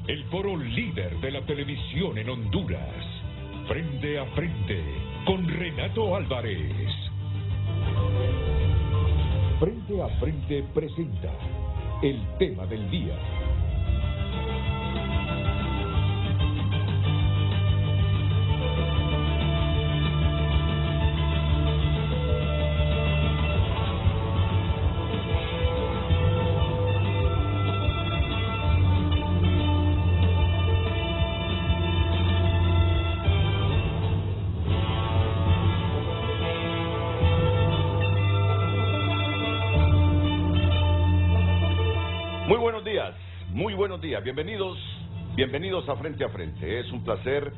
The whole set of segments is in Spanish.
el foro líder de la televisión en Honduras. Frente a frente con Renato Álvarez. Frente a frente presenta el tema del día. Muy buenos días, bienvenidos a Frente a Frente. Es un placer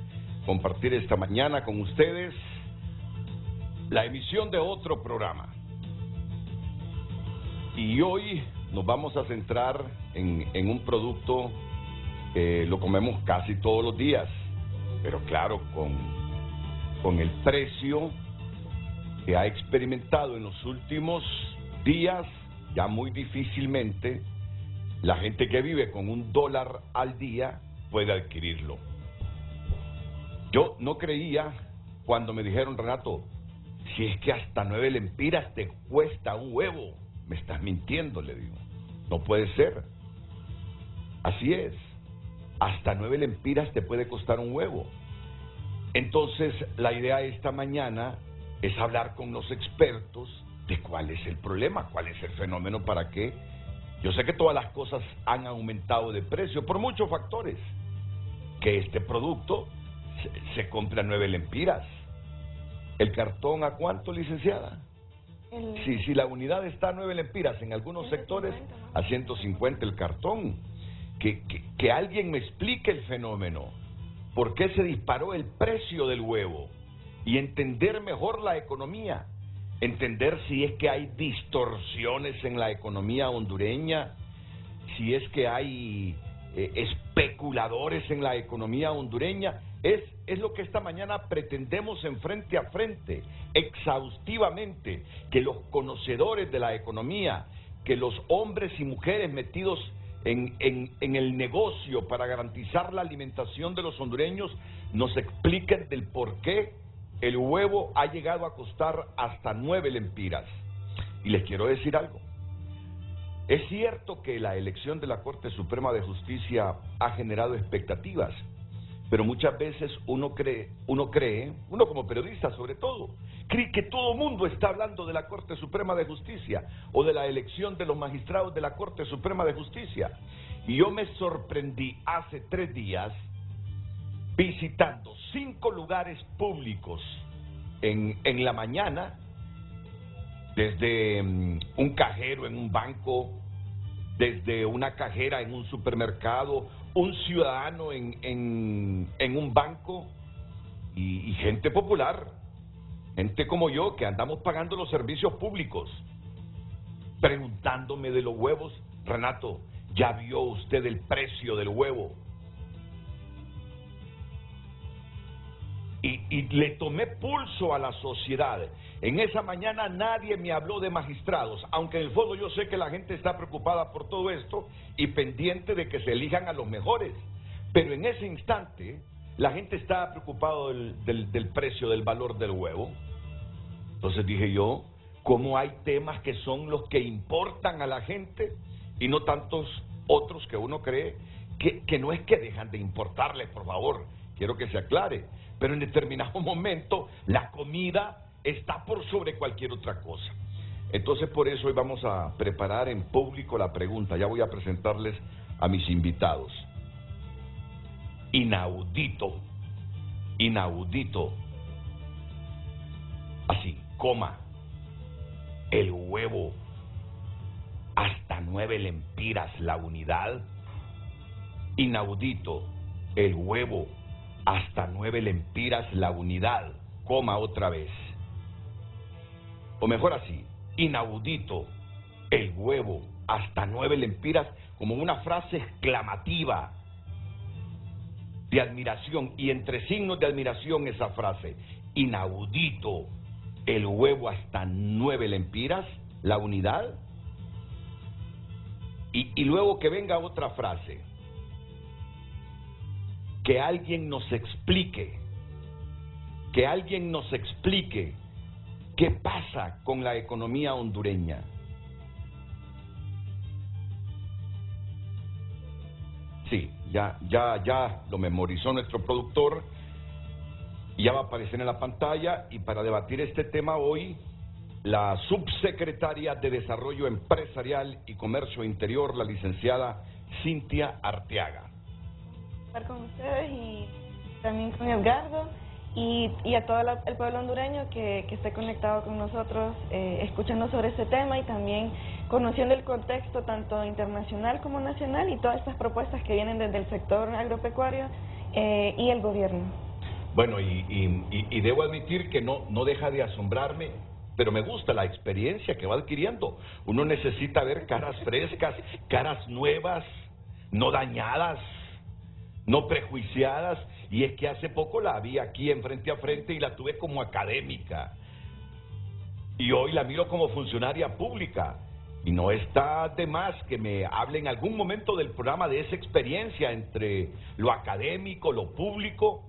compartir esta mañana con ustedes la emisión de otro programa. Y hoy nos vamos a centrar en un producto que lo comemos casi todos los días, pero claro, con el precio que ha experimentado en los últimos días, ya muy difícilmente la gente que vive con $1 al día puede adquirirlo. Yo no creía cuando me dijeron, Renato, si es que hasta 9 lempiras te cuesta un huevo. Me estás mintiendo, le digo. No puede ser. Así es. Hasta 9 lempiras te puede costar un huevo. Entonces, la idea esta mañana es hablar con los expertos de cuál es el problema, cuál es el fenómeno, para qué. Yo sé que todas las cosas han aumentado de precio por muchos factores. Que este producto se compra a 9 lempiras. ¿El cartón a cuánto, licenciada? Sí, la unidad está a 9 lempiras. En algunos sectores a 150 el cartón. Que alguien me explique el fenómeno. ¿Por qué se disparó el precio del huevo? Y entender mejor la economía. Entender si es que hay distorsiones en la economía hondureña, si es que hay especuladores en la economía hondureña. Es lo que esta mañana pretendemos en Frente a Frente, exhaustivamente, que los conocedores de la economía, que los hombres y mujeres metidos en el negocio para garantizar la alimentación de los hondureños, nos expliquen del por qué el huevo ha llegado a costar hasta 9 lempiras. Y les quiero decir algo. Es cierto que la elección de la Corte Suprema de Justicia ha generado expectativas, pero muchas veces uno como periodista sobre todo, cree que todo mundo está hablando de la Corte Suprema de Justicia o de la elección de los magistrados de la Corte Suprema de Justicia. Y yo me sorprendí hace 3 días visitando 5 lugares públicos en la mañana, desde un cajero en un banco, desde una cajera en un supermercado, un ciudadano en un banco y gente popular, gente como yo que andamos pagando los servicios públicos, preguntándome de los huevos. Renato, ¿ya vio usted el precio del huevo? Y le tomé pulso a la sociedad. En esa mañana nadie me habló de magistrados, aunque en el fondo yo sé que la gente está preocupada por todo esto y pendiente de que se elijan a los mejores. Pero en ese instante la gente estaba preocupada del precio, del valor del huevo. Entonces dije yo, ¿cómo hay temas que son los que importan a la gente y no tantos otros que uno cree que no es que dejan de importarles? Por favor, quiero que se aclare. Pero en determinado momento la comida está por sobre cualquier otra cosa. Entonces por eso hoy vamos a preparar en público la pregunta. Ya voy a presentarles a mis invitados. Inaudito, así, coma, el huevo hasta 9 lempiras la unidad. Inaudito, el huevo hasta 9 lempiras la unidad, coma otra vez. O mejor así, inaudito, el huevo hasta 9 lempiras, como una frase exclamativa de admiración, y entre signos de admiración esa frase, inaudito, el huevo hasta 9 lempiras la unidad. Y luego que venga otra frase, que alguien nos explique, qué pasa con la economía hondureña. Sí, ya lo memorizó nuestro productor, ya va a aparecer en la pantalla, y para debatir este tema hoy, la subsecretaria de Desarrollo Empresarial y Comercio Interior, la licenciada Cintia Arteaga. Estar con ustedes y también con Edgardo y a todo el pueblo hondureño que esté conectado con nosotros, escuchando sobre este tema y también conociendo el contexto tanto internacional como nacional y todas estas propuestas que vienen desde el sector agropecuario y el gobierno. Bueno, y debo admitir que no deja de asombrarme, pero me gusta la experiencia que va adquiriendo. Uno necesita ver caras frescas, caras nuevas, no dañadas, no prejuiciadas, y es que hace poco la vi aquí en Frente a Frente y la tuve como académica, y hoy la miro como funcionaria pública, y no está de más que me hable en algún momento del programa de esa experiencia entre lo académico, lo público,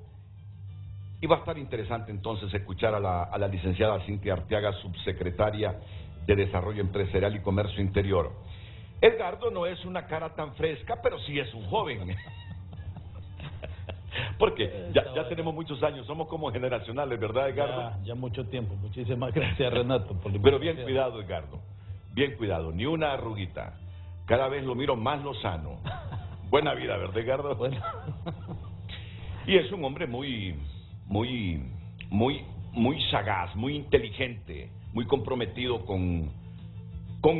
y va a estar interesante entonces escuchar a la licenciada Cintia Arteaga, subsecretaria de Desarrollo Empresarial y Comercio Interior. Edgardo no es una cara tan fresca, pero sí es un joven. Porque ya tenemos muchos años, somos como generacionales, ¿verdad, Edgardo? Ya mucho tiempo. Muchísimas gracias, Renato, por la invitación. Pero bien cuidado, Edgardo, bien cuidado, ni una arruguita. Cada vez lo miro más lozano. Buena vida, ¿verdad, Edgardo? Bueno. Y es un hombre muy sagaz, muy inteligente, muy comprometido con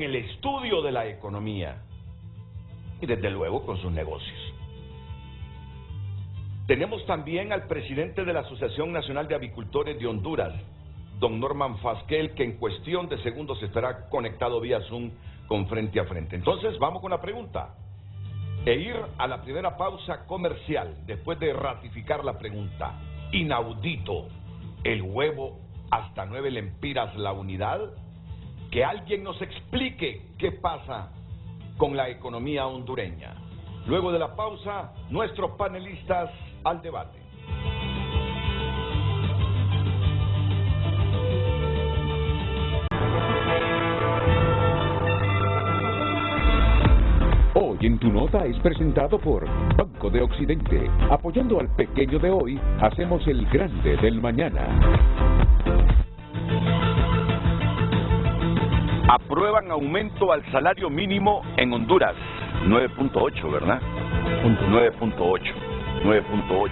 el estudio de la economía y desde luego con sus negocios. Tenemos también al presidente de la Asociación Nacional de Avicultores de Honduras, don Norman Fasquel, que en cuestión de segundos estará conectado vía Zoom con Frente a Frente. Entonces vamos con la pregunta e ir a la primera pausa comercial después de ratificar la pregunta. Inaudito, el huevo hasta 9 lempiras la unidad. Que alguien nos explique qué pasa con la economía hondureña. Luego de la pausa, nuestros panelistas al debate. Hoy en Tu Nota es presentado por Banco de Occidente. Apoyando al pequeño de hoy, hacemos el grande del mañana. Aprueban aumento al salario mínimo en Honduras. 9.8, ¿verdad? 9.8.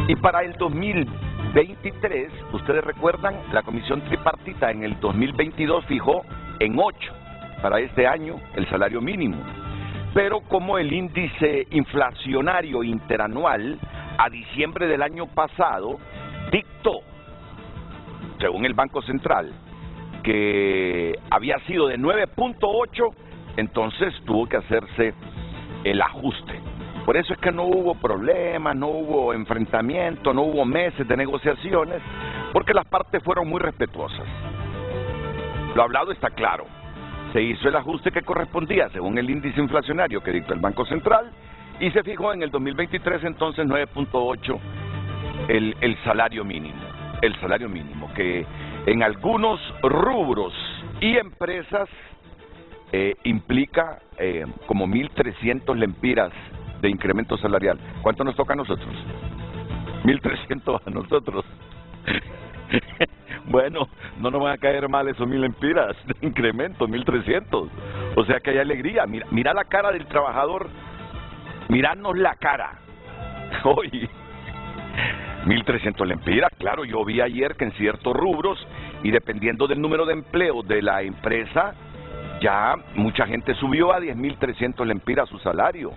Y para el 2023, ustedes recuerdan, la Comisión Tripartita en el 2022 fijó en 8 para este año el salario mínimo. Pero como el índice inflacionario interanual a diciembre del año pasado dictó, según el Banco Central, que había sido de 9.8, entonces tuvo que hacerse el ajuste. Por eso es que no hubo problemas, no hubo enfrentamiento, no hubo meses de negociaciones, porque las partes fueron muy respetuosas. Lo hablado está claro. Se hizo el ajuste que correspondía según el índice inflacionario que dictó el Banco Central y se fijó en el 2023 entonces 9.8 el salario mínimo. El salario mínimo que en algunos rubros y empresas implica como 1.300 lempiras de incremento salarial. ¿Cuánto nos toca a nosotros? 1.300 a nosotros. Bueno, no nos van a caer mal esos 1.000 lempiras de incremento, 1.300. O sea que hay alegría. Mira la cara del trabajador, mirarnos la cara. Hoy, 1.300 lempiras. Claro, yo vi ayer que en ciertos rubros, y dependiendo del número de empleo de la empresa, ya mucha gente subió a 10.300 lempiras su salario.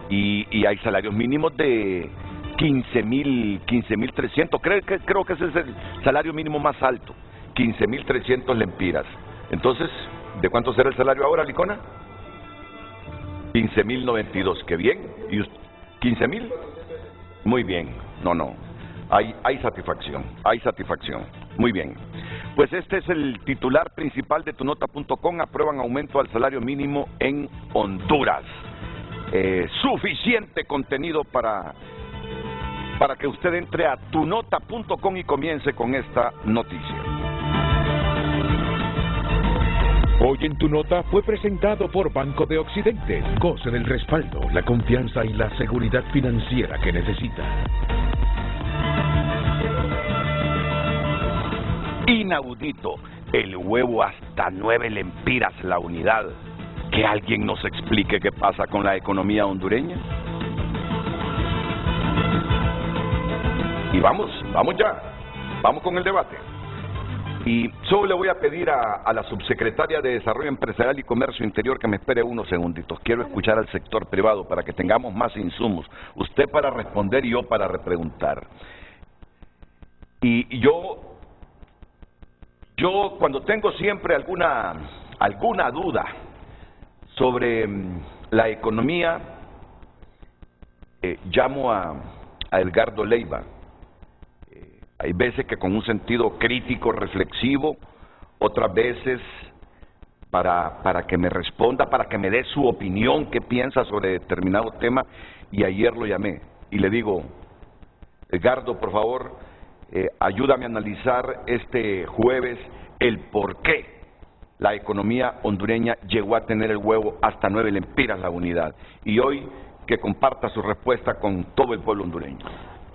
Y hay salarios mínimos de 15.300, creo que ese es el salario mínimo más alto, 15.300 lempiras. Entonces, ¿de cuánto será el salario ahora, Licona? 15.092, qué bien. ¿Y 15.000? Muy bien, no, hay satisfacción, muy bien. Pues este es el titular principal de tunota.com, aprueban aumento al salario mínimo en Honduras. Suficiente contenido para para que usted entre a tunota.com y comience con esta noticia. Hoy en Tu Nota fue presentado por Banco de Occidente. Goce del respaldo, la confianza y la seguridad financiera que necesita. Inaudito, el huevo hasta 9 lempiras la unidad. Que alguien nos explique qué pasa con la economía hondureña. Y vamos ya, vamos con el debate. Y solo le voy a pedir a la subsecretaria de Desarrollo Empresarial y Comercio Interior que me espere unos segunditos. Quiero escuchar al sector privado para que tengamos más insumos. Usted para responder y yo para repreguntar. Y yo cuando tengo siempre alguna duda sobre la economía, llamo a Edgardo Leiva. Hay veces que con un sentido crítico, reflexivo, otras veces para que me responda, para que me dé su opinión, qué piensa sobre determinado tema, y ayer lo llamé y le digo, Edgardo, por favor, ayúdame a analizar este jueves el por qué la economía hondureña llegó a tener el huevo hasta 9 lempiras la unidad, y hoy que comparta su respuesta con todo el pueblo hondureño.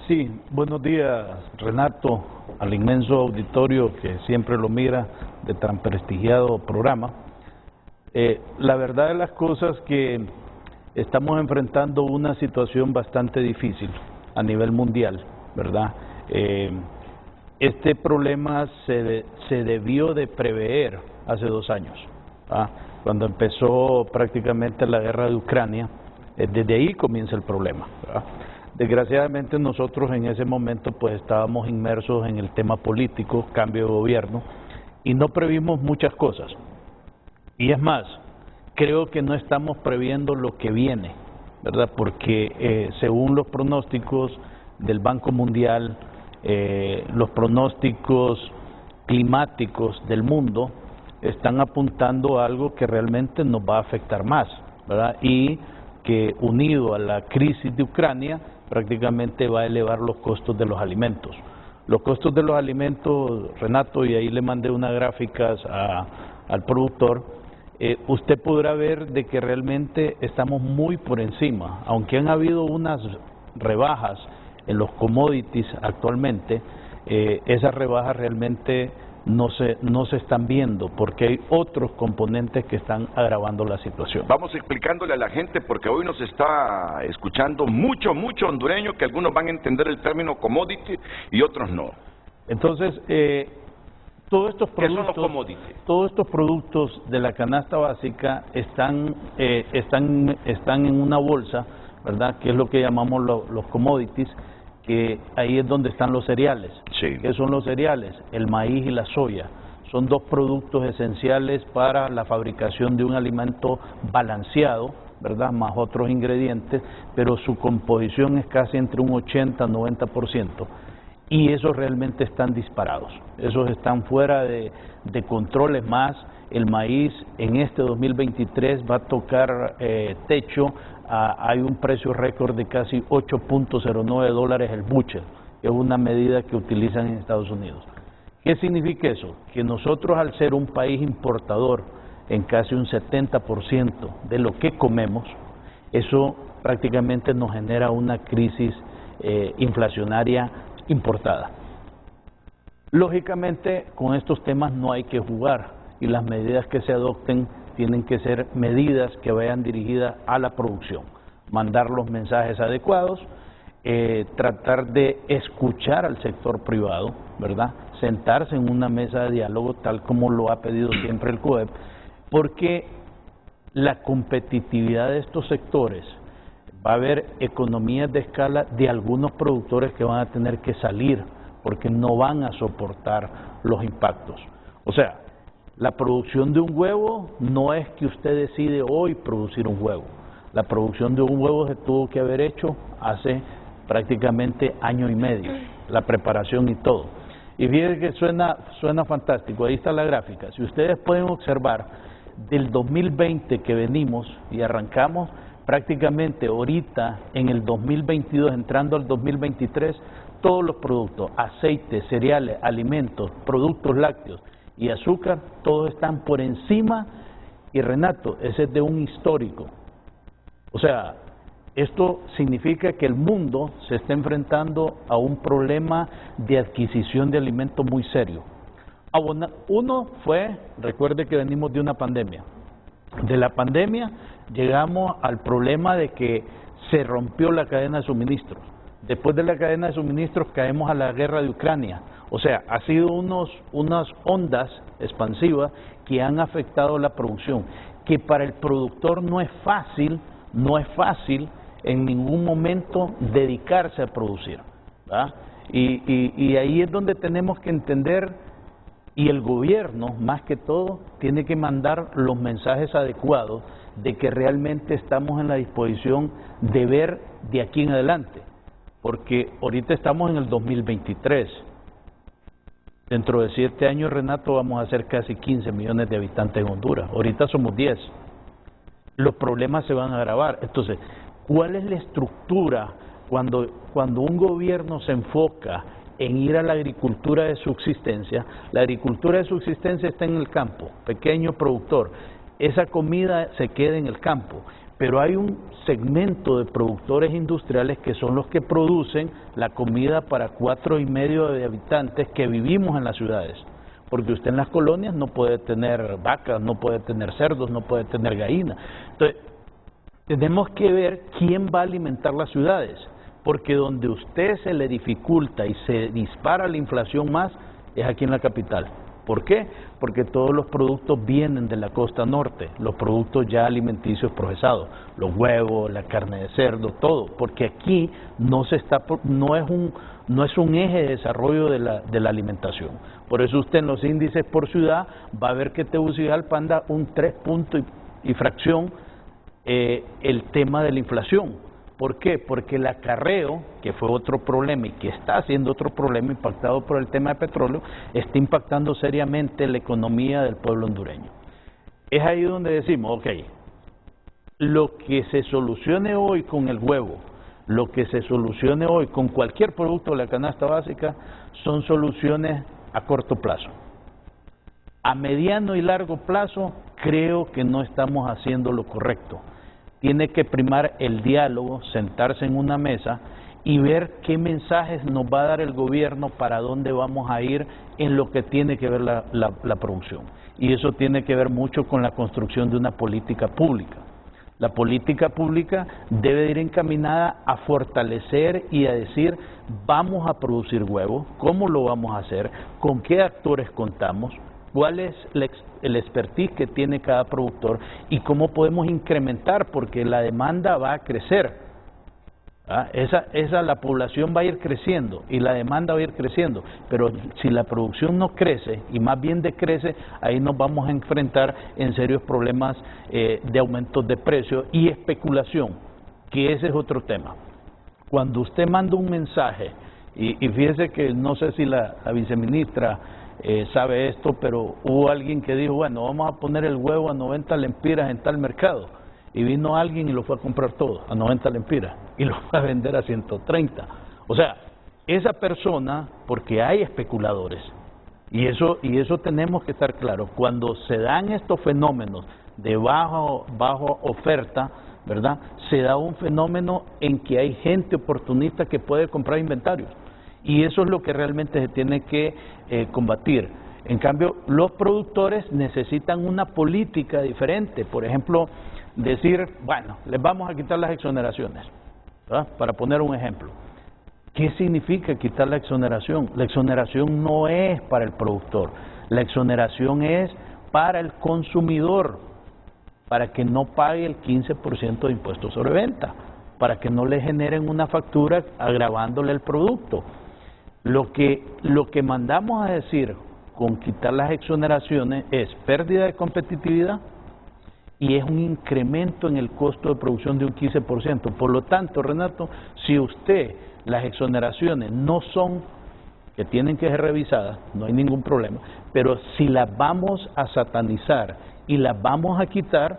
Sí, buenos días, Renato, al inmenso auditorio que siempre lo mira de tan prestigiado programa. La verdad de las cosas que estamos enfrentando una situación bastante difícil a nivel mundial, ¿verdad? Este problema se debió de prever hace 2 años, ¿ah? Cuando empezó prácticamente la guerra de Ucrania, desde ahí comienza el problema, ¿verdad? Desgraciadamente nosotros en ese momento pues estábamos inmersos en el tema político, cambio de gobierno, y no previmos muchas cosas. Y es más, creo que no estamos previendo lo que viene, ¿verdad? Porque según los pronósticos del Banco Mundial, los pronósticos climáticos del mundo están apuntando a algo que realmente nos va a afectar más, ¿verdad? Y que unido a la crisis de Ucrania prácticamente va a elevar los costos de los alimentos. Los costos de los alimentos, Renato, y ahí le mandé unas gráficas al productor, usted podrá ver de que realmente estamos muy por encima, aunque han habido unas rebajas en los commodities actualmente, esas rebajas realmente no se están viendo porque hay otros componentes que están agravando la situación. Vamos explicándole a la gente porque hoy nos está escuchando mucho hondureño, que algunos van a entender el término commodity y otros no. Entonces, todos estos productos de la canasta básica están en una bolsa, ¿verdad? Que es lo que llamamos los commodities, que ahí es donde están los cereales. Sí. ¿Qué son los cereales? El maíz y la soya. Son 2 productos esenciales para la fabricación de un alimento balanceado, ¿verdad? Más otros ingredientes, pero su composición es casi entre un 80-90%. Y esos realmente están disparados. Esos están fuera de controles más. El maíz en este 2023 va a tocar techo. Hay un precio récord de casi $8.09 el bushel, que es una medida que utilizan en Estados Unidos. ¿Qué significa eso? Que nosotros, al ser un país importador en casi un 70% de lo que comemos, eso prácticamente nos genera una crisis inflacionaria importada. Lógicamente, con estos temas no hay que jugar, y las medidas que se adopten tienen que ser medidas que vayan dirigidas a la producción, mandar los mensajes adecuados, tratar de escuchar al sector privado, ¿verdad? Sentarse en una mesa de diálogo tal como lo ha pedido siempre el COEP, porque la competitividad de estos sectores, va a haber economías de escala de algunos productores que van a tener que salir porque no van a soportar los impactos. O sea, la producción de un huevo no es que usted decide hoy producir un huevo. La producción de un huevo se tuvo que haber hecho hace prácticamente 1 año y medio, la preparación y todo. Y fíjense que suena fantástico, ahí está la gráfica. Si ustedes pueden observar, del 2020 que venimos y arrancamos, prácticamente ahorita en el 2022, entrando al 2023, todos los productos, aceites, cereales, alimentos, productos lácteos y azúcar, todos están por encima, y Renato, ese es de un histórico. O sea, esto significa que el mundo se está enfrentando a un problema de adquisición de alimentos muy serio. Uno fue, recuerde que venimos de una pandemia. De la pandemia llegamos al problema de que se rompió la cadena de suministros. Después de la cadena de suministros caemos a la guerra de Ucrania. O sea, ha sido unas ondas expansivas que han afectado la producción, que para el productor no es fácil en ningún momento dedicarse a producir, ¿verdad? Y ahí es donde tenemos que entender, y el gobierno, más que todo, tiene que mandar los mensajes adecuados de que realmente estamos en la disposición de ver de aquí en adelante, porque ahorita estamos en el 2023. Dentro de 7 años, Renato, vamos a ser casi 15 millones de habitantes en Honduras. Ahorita somos 10. Los problemas se van a agravar. Entonces, ¿cuál es la estructura cuando un gobierno se enfoca en ir a la agricultura de subsistencia? La agricultura de subsistencia está en el campo, pequeño productor. Esa comida se queda en el campo, pero hay un segmento de productores industriales que son los que producen la comida para 4,5 millones de habitantes que vivimos en las ciudades. Porque usted en las colonias no puede tener vacas, no puede tener cerdos, no puede tener gallinas. Entonces, tenemos que ver quién va a alimentar las ciudades, porque donde usted se le dificulta y se dispara la inflación más es aquí en la capital. ¿Por qué? Porque todos los productos vienen de la costa norte, los productos ya alimenticios procesados, los huevos, la carne de cerdo, todo, porque aquí no es un eje de desarrollo de la alimentación. Por eso usted en los índices por ciudad va a ver que Tegucigalpa anda un 3 puntos y fracción el tema de la inflación. ¿Por qué? Porque el acarreo, que fue otro problema y que está siendo otro problema impactado por el tema de petróleo, está impactando seriamente la economía del pueblo hondureño. Es ahí donde decimos, ok, lo que se solucione hoy con el huevo, lo que se solucione hoy con cualquier producto de la canasta básica, son soluciones a corto plazo. A mediano y largo plazo, creo que no estamos haciendo lo correcto. Tiene que primar el diálogo, sentarse en una mesa y ver qué mensajes nos va a dar el gobierno para dónde vamos a ir en lo que tiene que ver la producción. Y eso tiene que ver mucho con la construcción de una política pública. La política pública debe ir encaminada a fortalecer y a decir, vamos a producir huevos, cómo lo vamos a hacer, con qué actores contamos, cuál es el expertise que tiene cada productor y cómo podemos incrementar, porque la demanda va a crecer. La población va a ir creciendo y la demanda va a ir creciendo, pero si la producción no crece y más bien decrece, ahí nos vamos a enfrentar en serios problemas de aumentos de precios y especulación, que ese es otro tema. Cuando usted manda un mensaje, y fíjese que no sé si la viceministra sabe esto, pero hubo alguien que dijo, bueno, vamos a poner el huevo a 90 lempiras en tal mercado, y vino alguien y lo fue a comprar todo a 90 lempiras y lo fue a vender a 130. O sea, esa persona, porque hay especuladores, y eso tenemos que estar claros, cuando se dan estos fenómenos de baja oferta, ¿verdad? Se da un fenómeno en que hay gente oportunista que puede comprar inventarios. Y eso es lo que realmente se tiene que combatir. En cambio, los productores necesitan una política diferente. Por ejemplo, decir, bueno, les vamos a quitar las exoneraciones, ¿verdad? Para poner un ejemplo. ¿Qué significa quitar la exoneración? La exoneración no es para el productor, la exoneración es para el consumidor, para que no pague el 15% de impuestos sobre venta, para que no le generen una factura agravándole el producto. Lo que mandamos a decir con quitar las exoneraciones es pérdida de competitividad y es un incremento en el costo de producción de un 15%. Por lo tanto, Renato, si las exoneraciones no son, que tienen que ser revisadas, no hay ningún problema, pero si las vamos a satanizar y las vamos a quitar,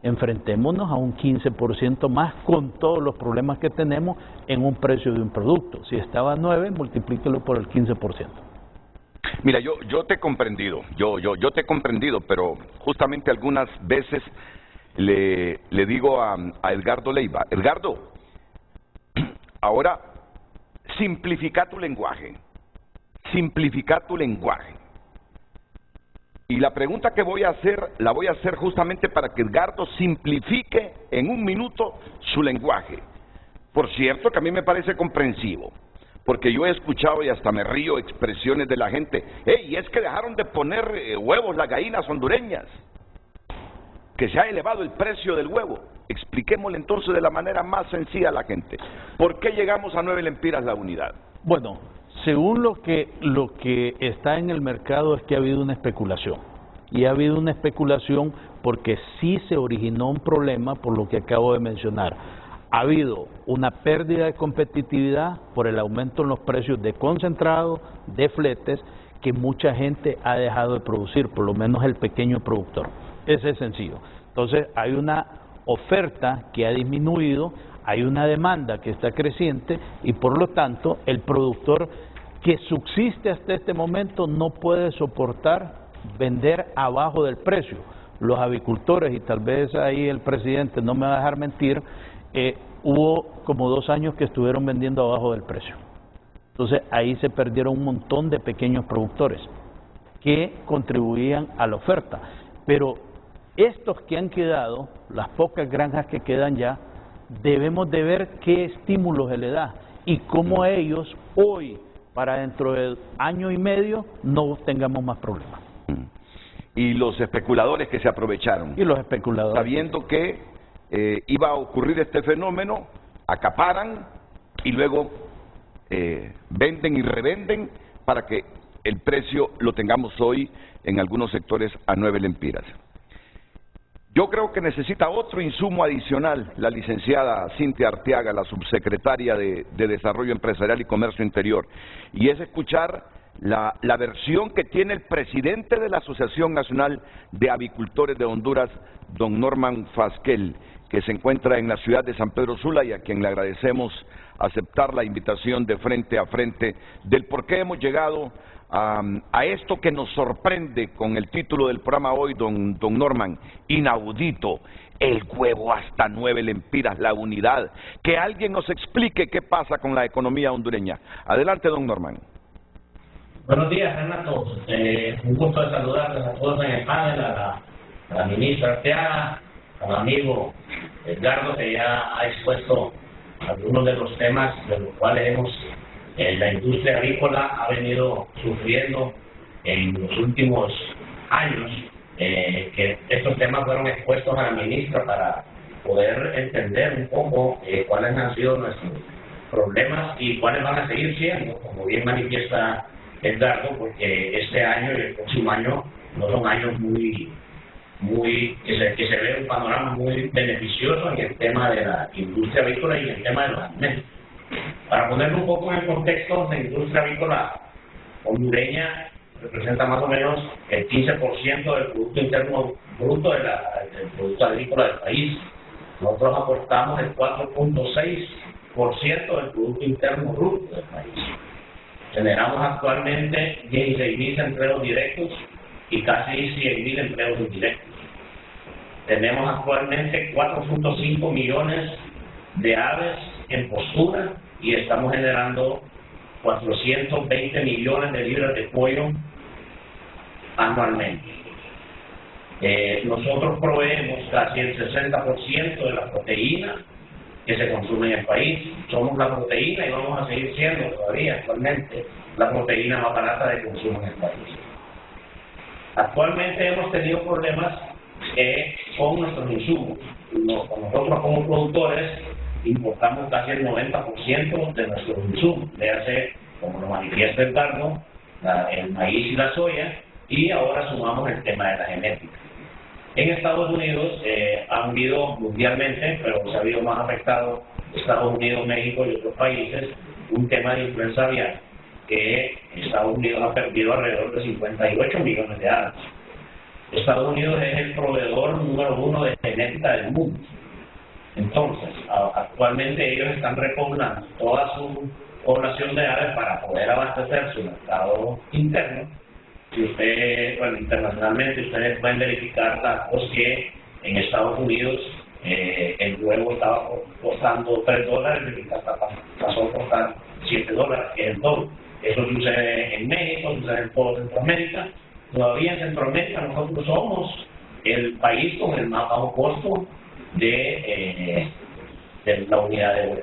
enfrentémonos a un 15% más con todos los problemas que tenemos en un precio de un producto. Si estaba a 9, multiplíquelo por el 15%. Mira, yo te he comprendido, yo te he comprendido, pero justamente algunas veces le digo a Edgardo Leiva, Edgardo, ahora simplifica tu lenguaje, Y la pregunta que voy a hacer, la voy a hacer justamente para que Edgardo simplifique en un minuto su lenguaje. Por cierto, que a mí me parece comprensivo, porque yo he escuchado y hasta me río expresiones de la gente, ¡hey, es que dejaron de poner huevos las gallinas hondureñas! Que se ha elevado el precio del huevo. Expliquémosle entonces de la manera más sencilla a la gente. ¿Por qué llegamos a 9 lempiras la unidad? Bueno, según lo que está en el mercado es que ha habido una especulación. Y ha habido una especulación porque sí se originó un problema por lo que acabo de mencionar. Ha habido una pérdida de competitividad por el aumento en los precios de concentrado, de fletes, que mucha gente ha dejado de producir, por lo menos el pequeño productor. Ese es sencillo. Entonces hay una oferta que ha disminuido, hay una demanda que está creciente y por lo tanto el productor que subsiste hasta este momento no puede soportar vender abajo del precio. Los avicultores, y tal vez ahí el presidente no me va a dejar mentir, hubo como 2 años que estuvieron vendiendo abajo del precio. Entonces ahí se perdieron un montón de pequeños productores que contribuían a la oferta. Pero estos que han quedado, las pocas granjas que quedan ya, debemos de ver qué estímulo se le da y cómo ellos hoy, para dentro de año y medio, no tengamos más problemas. Y los especuladores que se aprovecharon. Y los especuladores. Sabiendo que iba a ocurrir este fenómeno, acaparan y luego venden y revenden para que el precio lo tengamos hoy en algunos sectores a 9 lempiras. Yo creo que necesita otro insumo adicional la licenciada Cintia Arteaga, la subsecretaria de Desarrollo Empresarial y Comercio Interior, y es escuchar la versión que tiene el presidente de la Asociación Nacional de Avicultores de Honduras, don Norman Fasquel, que se encuentra en la ciudad de San Pedro Sula y a quien le agradecemos aceptar la invitación de frente a frente del por qué hemos llegado a esto que nos sorprende con el título del programa hoy, don Norman, inaudito, el huevo hasta 9 lempiras la unidad. Que alguien nos explique qué pasa con la economía hondureña. Adelante, don Norman. Buenos días, Renato. Un gusto de saludarles a todos en el panel, a la ministra Arteaga, al amigo Edgardo, que ya ha expuesto algunos de los temas de los cuales la industria agrícola ha venido sufriendo en los últimos años, que estos temas fueron expuestos a la ministra para poder entender un poco cuáles han sido nuestros problemas y cuáles van a seguir siendo, como bien manifiesta Edgardo, porque este año y el próximo año no son años que se ve un panorama muy beneficioso en el tema de la industria agrícola y en el tema de los alimentos. Para ponerlo un poco en el contexto, la industria agrícola hondureña representa más o menos el 15% del Producto Interno Bruto del Producto Agrícola del país. Nosotros aportamos el 4.6% del Producto Interno Bruto del país. Generamos actualmente 16.000 empleos directos y casi 100.000 empleos indirectos. Tenemos actualmente 4.5 millones de aves en postura y estamos generando 420 millones de libras de pollo anualmente. Nosotros proveemos casi el 60% de la proteína que se consume en el país. Somos la proteína y vamos a seguir siendo todavía actualmente la proteína más barata de consumo en el país. Actualmente hemos tenido problemas con nuestros insumos. Nosotros como productores importamos casi el 90% de nuestros insumos, léase, como lo manifiesta el Edgardo, el maíz y la soya, y ahora sumamos el tema de la genética. En Estados Unidos han habido mundialmente, pero se ha habido más afectado Estados Unidos, México y otros países, un tema de influenza aviar, que Estados Unidos ha perdido alrededor de 58 millones de aves. Estados Unidos es el proveedor número 1 de genética del mundo. Entonces, actualmente ellos están repoblando toda su población de aves para poder abastecer su mercado interno. Si usted, bueno, internacionalmente ustedes pueden verificar datos que en Estados Unidos el huevo estaba costando $3 y pasó a costar $7, que es el doble. Eso sucede en México, sucede en todo Centroamérica. Todavía en Centroamérica nosotros somos el país con el más bajo costo de la unidad de huevo,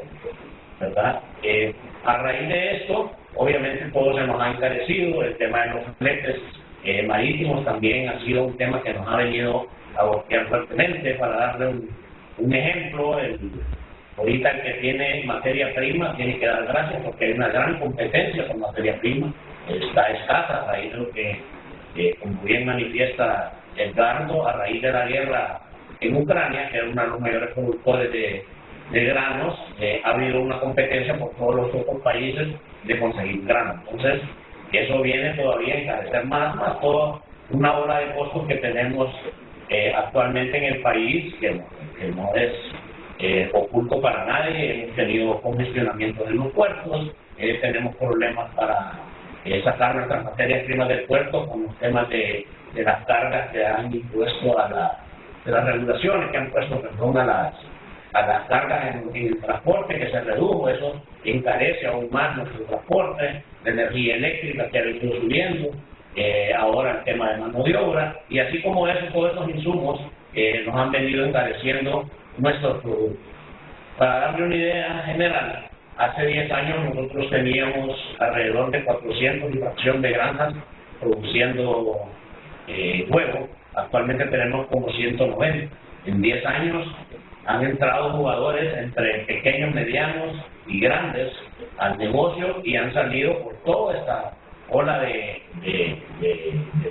¿verdad? A raíz de esto, obviamente todo se nos ha encarecido. El tema de los fletes marítimos también ha sido un tema que nos ha venido a golpear fuertemente. Para darle un ejemplo, ahorita el que tiene materia prima tiene que dar gracias porque hay una gran competencia con materia prima, está escasa a raíz de lo que, como bien manifiesta Edgardo, a raíz de la guerra en Ucrania, que era uno de los mayores productores de granos, ha habido una competencia por todos los otros países de conseguir grano. Entonces, eso viene todavía a encarecer más toda una ola de costos que tenemos actualmente en el país, que no es oculto para nadie. Hemos tenido congestionamiento de los puertos, tenemos problemas para sacar nuestras materias primas del puerto con los temas de las cargas que han impuesto de las regulaciones que han puesto, perdón, a las cargas en el transporte, que se redujo. Eso encarece aún más nuestro transporte, la energía eléctrica que ha venido subiendo, ahora el tema de mano de obra, y así como eso, todos esos insumos nos han venido encareciendo nuestros productos. Para darle una idea general, hace 10 años nosotros teníamos alrededor de 400 y fracción de granjas produciendo huevo. Actualmente tenemos como 190. En 10 años han entrado jugadores entre pequeños, medianos y grandes al negocio y han salido por toda esta ola de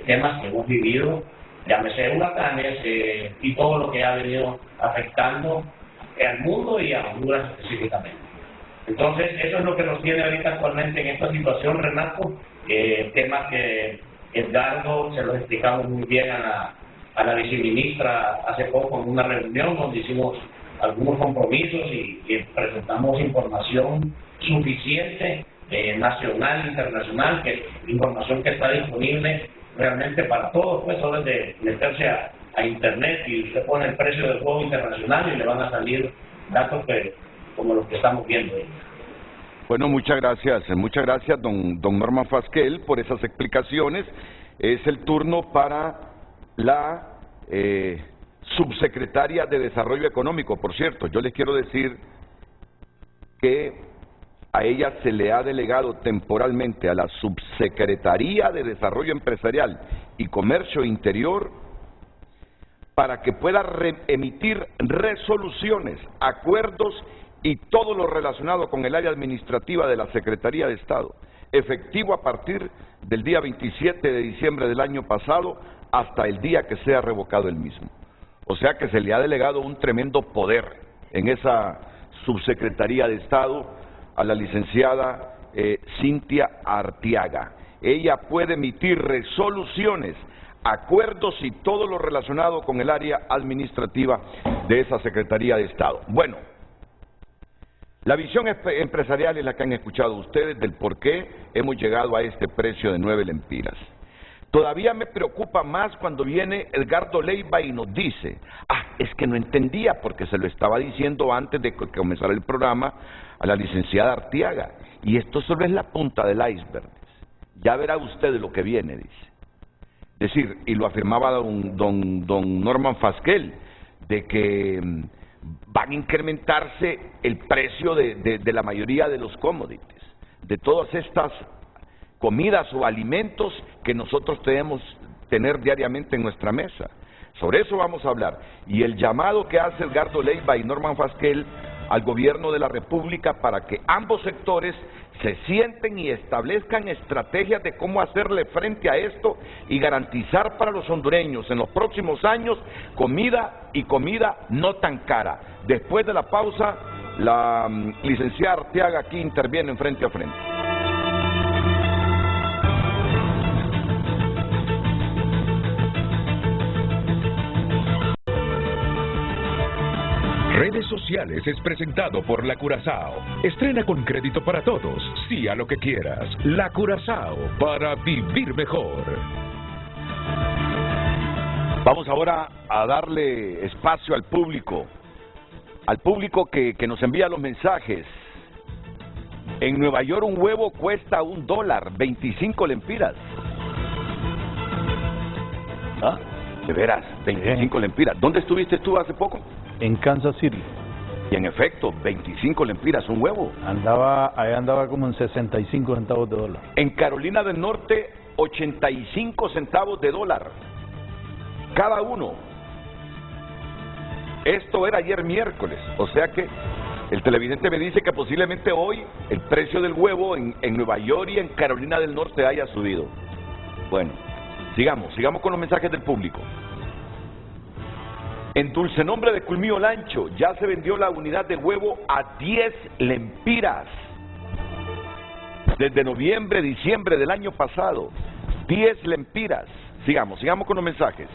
temas que hemos vivido, llámese huracanes y todo lo que ha venido afectando al mundo y a Honduras específicamente. Entonces, eso es lo que nos tiene ahorita actualmente en esta situación, Renato. Temas que Edgardo se los explicamos muy bien a la viceministra hace poco en una reunión donde hicimos algunos compromisos y presentamos información suficiente, nacional e internacional, información que está disponible realmente para todos, pues solo es de meterse a internet y usted pone el precio del juego internacional y le van a salir datos como los que estamos viendo ahí. Bueno, muchas gracias don Norman Fasquel por esas explicaciones. Es el turno para la subsecretaria de Desarrollo Económico. Por cierto, yo les quiero decir que a ella se le ha delegado temporalmente a la Subsecretaría de Desarrollo Empresarial y Comercio Interior para que pueda emitir resoluciones, acuerdos y todo lo relacionado con el área administrativa de la Secretaría de Estado, efectivo a partir del día 27 de diciembre del año pasado hasta el día que sea revocado el mismo. O sea que se le ha delegado un tremendo poder en esa Subsecretaría de Estado a la licenciada Cintia Arteaga. Ella puede emitir resoluciones, acuerdos y todo lo relacionado con el área administrativa de esa Secretaría de Estado. Bueno, la visión empresarial es la que han escuchado ustedes del por qué hemos llegado a este precio de 9 lempiras. Todavía me preocupa más cuando viene Edgardo Leiva y nos dice, es que no entendía porque se lo estaba diciendo antes de que comenzara el programa a la licenciada Arteaga. Y esto solo es la punta del iceberg. Ya verá usted lo que viene, dice. Es decir, y lo afirmaba don Norman Fasquel, de que van a incrementarse el precio de la mayoría de los commodities, de todas estas comidas o alimentos que nosotros debemos tener diariamente en nuestra mesa. Sobre eso vamos a hablar. Y el llamado que hace Edgardo Leiva y Norman Fasquel al gobierno de la República para que ambos sectores se sienten y establezcan estrategias de cómo hacerle frente a esto y garantizar para los hondureños en los próximos años comida y comida no tan cara. Después de la pausa, la licenciada Arteaga aquí interviene en Frente a Frente. Redes Sociales es presentado por La Curazao. Estrena con crédito para todos. Sí a lo que quieras. La Curazao, para vivir mejor. Vamos ahora a darle espacio al público que nos envía los mensajes. En Nueva York un huevo cuesta $1, 25 lempiras. ¿Ah? De veras, 25 lempiras. ¿Dónde estuviste tú hace poco? En Kansas City. Y en efecto, 25 lempiras, un huevo. Allá andaba como en 65 centavos de dólar. En Carolina del Norte, 85 centavos de dólar. Cada uno. Esto era ayer miércoles, o sea que el televidente me dice que posiblemente hoy el precio del huevo en Nueva York y en Carolina del Norte haya subido. Bueno, sigamos con los mensajes del público. En Dulcenombre de Culmillo Lancho ya se vendió la unidad de huevo a 10 lempiras. Desde noviembre, diciembre del año pasado. 10 lempiras. Sigamos con los mensajes.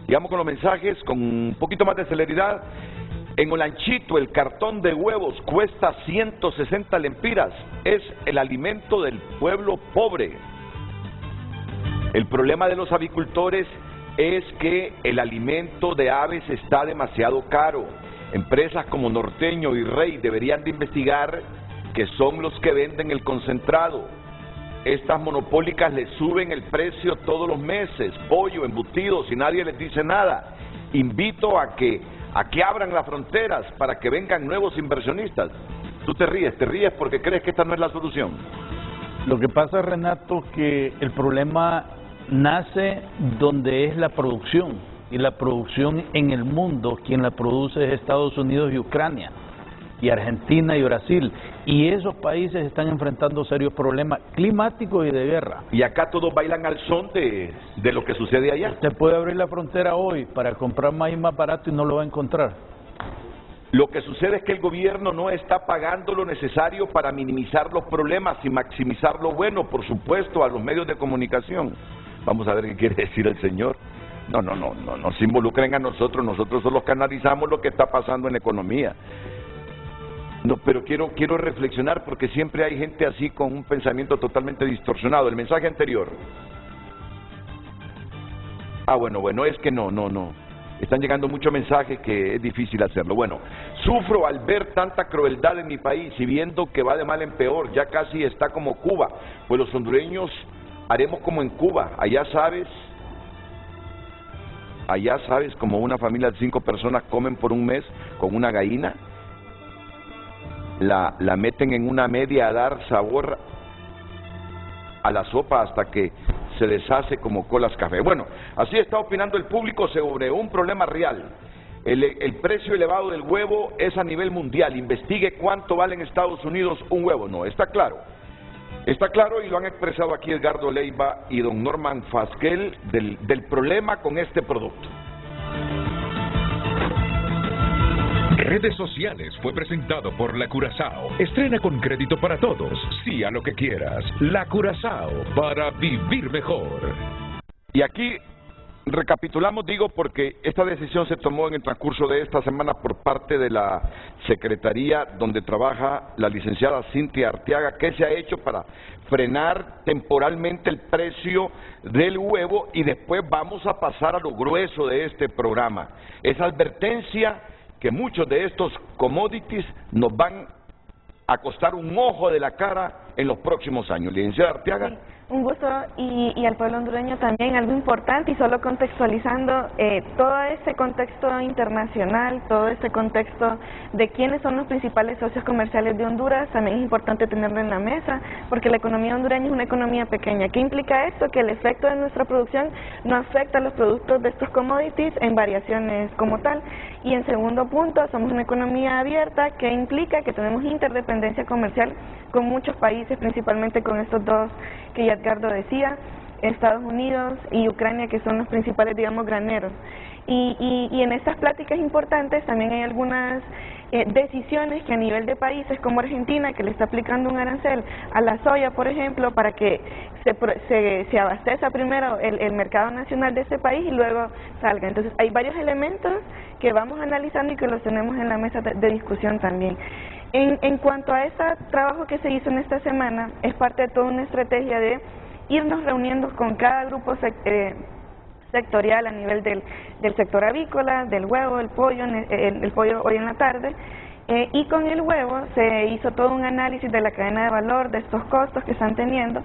Sigamos con los mensajes con un poquito más de celeridad. En Olanchito el cartón de huevos cuesta 160 lempiras. Es el alimento del pueblo pobre. El problema de los avicultores es que el alimento de aves está demasiado caro. Empresas como Norteño y Rey deberían de investigar que son los que venden el concentrado. Estas monopólicas le suben el precio todos los meses, pollo, embutidos, y nadie les dice nada. Invito a que abran las fronteras para que vengan nuevos inversionistas. Tú te ríes porque crees que esta no es la solución. Lo que pasa, Renato, que el problema nace donde es la producción, y la producción en el mundo, quien la produce es Estados Unidos y Ucrania, y Argentina y Brasil, y esos países están enfrentando serios problemas climáticos y de guerra. Y acá todos bailan al son de lo que sucede allá. Usted puede abrir la frontera hoy para comprar maíz más barato y no lo va a encontrar. Lo que sucede es que el gobierno no está pagando lo necesario para minimizar los problemas y maximizar lo bueno, por supuesto, a los medios de comunicación. Vamos a ver qué quiere decir el señor. No se involucren a nosotros son los que analizamos lo que está pasando en la economía. No, pero quiero reflexionar porque siempre hay gente así con un pensamiento totalmente distorsionado. El mensaje anterior. Bueno, es que no. Están llegando muchos mensajes que es difícil hacerlo. Bueno, sufro al ver tanta crueldad en mi país y viendo que va de mal en peor, ya casi está como Cuba. Pues los hondureños haremos como en Cuba, allá sabes, como una familia de 5 personas comen por un mes con una gallina, la meten en una media a dar sabor a la sopa hasta que se deshace como colas café. Bueno, así está opinando el público sobre un problema real. El precio elevado del huevo es a nivel mundial. Investigue cuánto vale en Estados Unidos un huevo. No, está claro. Está claro y lo han expresado aquí Edgardo Leiva y don Norman Fasquel del problema con este producto. Redes Sociales fue presentado por La Curazao. Estrena con crédito para todos. Sí a lo que quieras. La Curazao, para vivir mejor. Y aquí recapitulamos, digo, porque esta decisión se tomó en el transcurso de esta semana por parte de la Secretaría donde trabaja la licenciada Cintia Arteaga. ¿Qué se ha hecho para frenar temporalmente el precio del huevo? Y después vamos a pasar a lo grueso de este programa. Esa advertencia que muchos de estos commodities nos van a costar un ojo de la cara en los próximos años. Licenciada Arteaga. Sí, un gusto, y al pueblo hondureño también, algo importante, y solo contextualizando todo este contexto internacional, todo este contexto de quiénes son los principales socios comerciales de Honduras, también es importante tenerlo en la mesa, porque la economía hondureña es una economía pequeña. ¿Qué implica esto? Que el efecto de nuestra producción no afecta a los productos de estos commodities en variaciones como tal. Y en segundo punto, somos una economía abierta, que implica que tenemos interdependencia comercial con muchos países, principalmente con estos dos que ya Edgardo decía, Estados Unidos y Ucrania, que son los principales, digamos, graneros. Y en estas pláticas importantes también hay algunas decisiones que a nivel de países como Argentina, que le está aplicando un arancel a la soya, por ejemplo, para que se abastezca primero el mercado nacional de ese país y luego salga. Entonces hay varios elementos que vamos analizando y que los tenemos en la mesa de discusión también. En cuanto a ese trabajo que se hizo en esta semana, es parte de toda una estrategia de irnos reuniendo con cada grupo sectorial a nivel del sector avícola, del huevo, el pollo hoy en la tarde, y con el huevo se hizo todo un análisis de la cadena de valor, de estos costos que están teniendo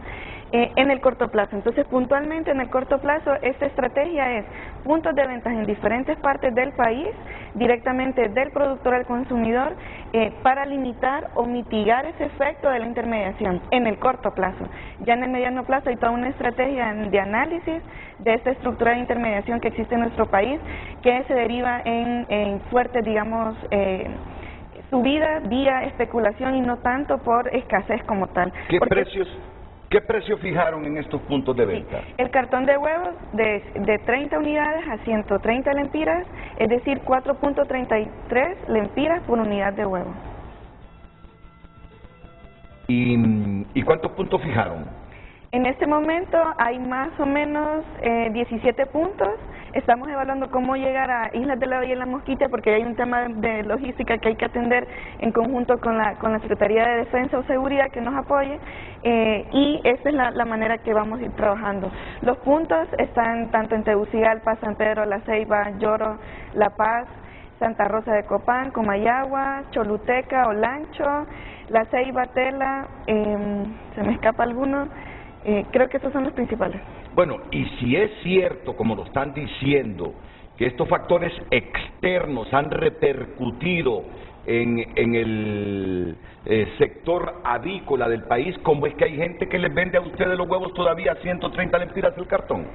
en el corto plazo. Entonces, puntualmente en el corto plazo, esta estrategia es puntos de ventas en diferentes partes del país, directamente del productor al consumidor, para limitar o mitigar ese efecto de la intermediación en el corto plazo. Ya en el mediano plazo hay toda una estrategia de análisis de esta estructura de intermediación que existe en nuestro país, que se deriva en fuertes, digamos, subida vía especulación y no tanto por escasez como tal. ¿Qué precios fijaron en estos puntos de venta? Sí, el cartón de huevos de 30 unidades a 130 lempiras, es decir, 4.33 lempiras por unidad de huevo. ¿Y cuántos puntos fijaron? En este momento hay más o menos 17 puntos. Estamos evaluando cómo llegar a Islas de la Bella y la Mosquita, porque hay un tema de logística que hay que atender en conjunto con la Secretaría de Defensa o Seguridad que nos apoye, y esa es la manera que vamos a ir trabajando. Los puntos están tanto en Tegucigalpa, San Pedro, La Ceiba, Lloro, La Paz, Santa Rosa de Copán, Comayagua, Choluteca, Olancho, La Ceiba, Tela, se me escapa alguno. Creo que esos son los principales. Bueno, y si es cierto, como lo están diciendo, que estos factores externos han repercutido en el sector avícola del país, ¿cómo es que hay gente que les vende a ustedes los huevos todavía a 130 lempiras el cartón?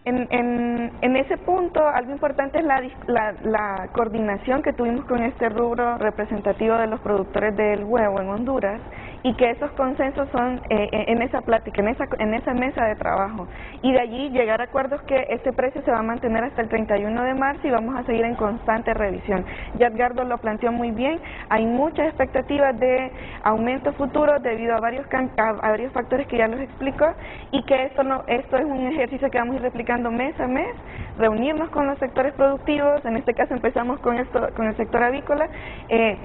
En ese punto, algo importante es la coordinación que tuvimos con este rubro representativo de los productores del huevo en Honduras, y que esos consensos son en esa plática, en esa mesa de trabajo, y de allí llegar a acuerdos que este precio se va a mantener hasta el 31 de marzo y vamos a seguir en constante revisión. Ya Edgardo lo planteó muy bien, hay muchas expectativas de aumento futuro debido a varios factores que ya los explicó, y que esto es un ejercicio que vamos a ir replicando mes a mes, reunirnos con los sectores productivos. En este caso empezamos con el sector avícola,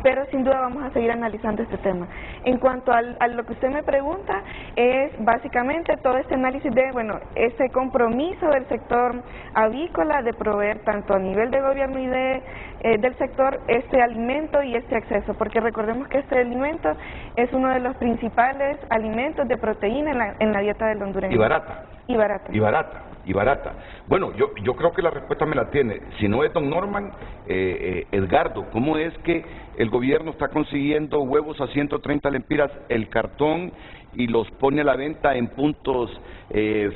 pero sin duda vamos a seguir analizando este tema. En cuanto a lo que usted me pregunta, es básicamente todo este análisis de, bueno, ese compromiso del sector avícola de proveer tanto a nivel de gobierno y del sector este alimento y este acceso, porque recordemos que este alimento es uno de los principales alimentos de proteína en la dieta del hondureño. Y barata. Y barata. Y barata. Y barata. Bueno, yo creo que la respuesta me la tiene. Si no es don Norman, Edgardo, ¿cómo es que el gobierno está consiguiendo huevos a 130 lempiras el cartón y los pone a la venta en puntos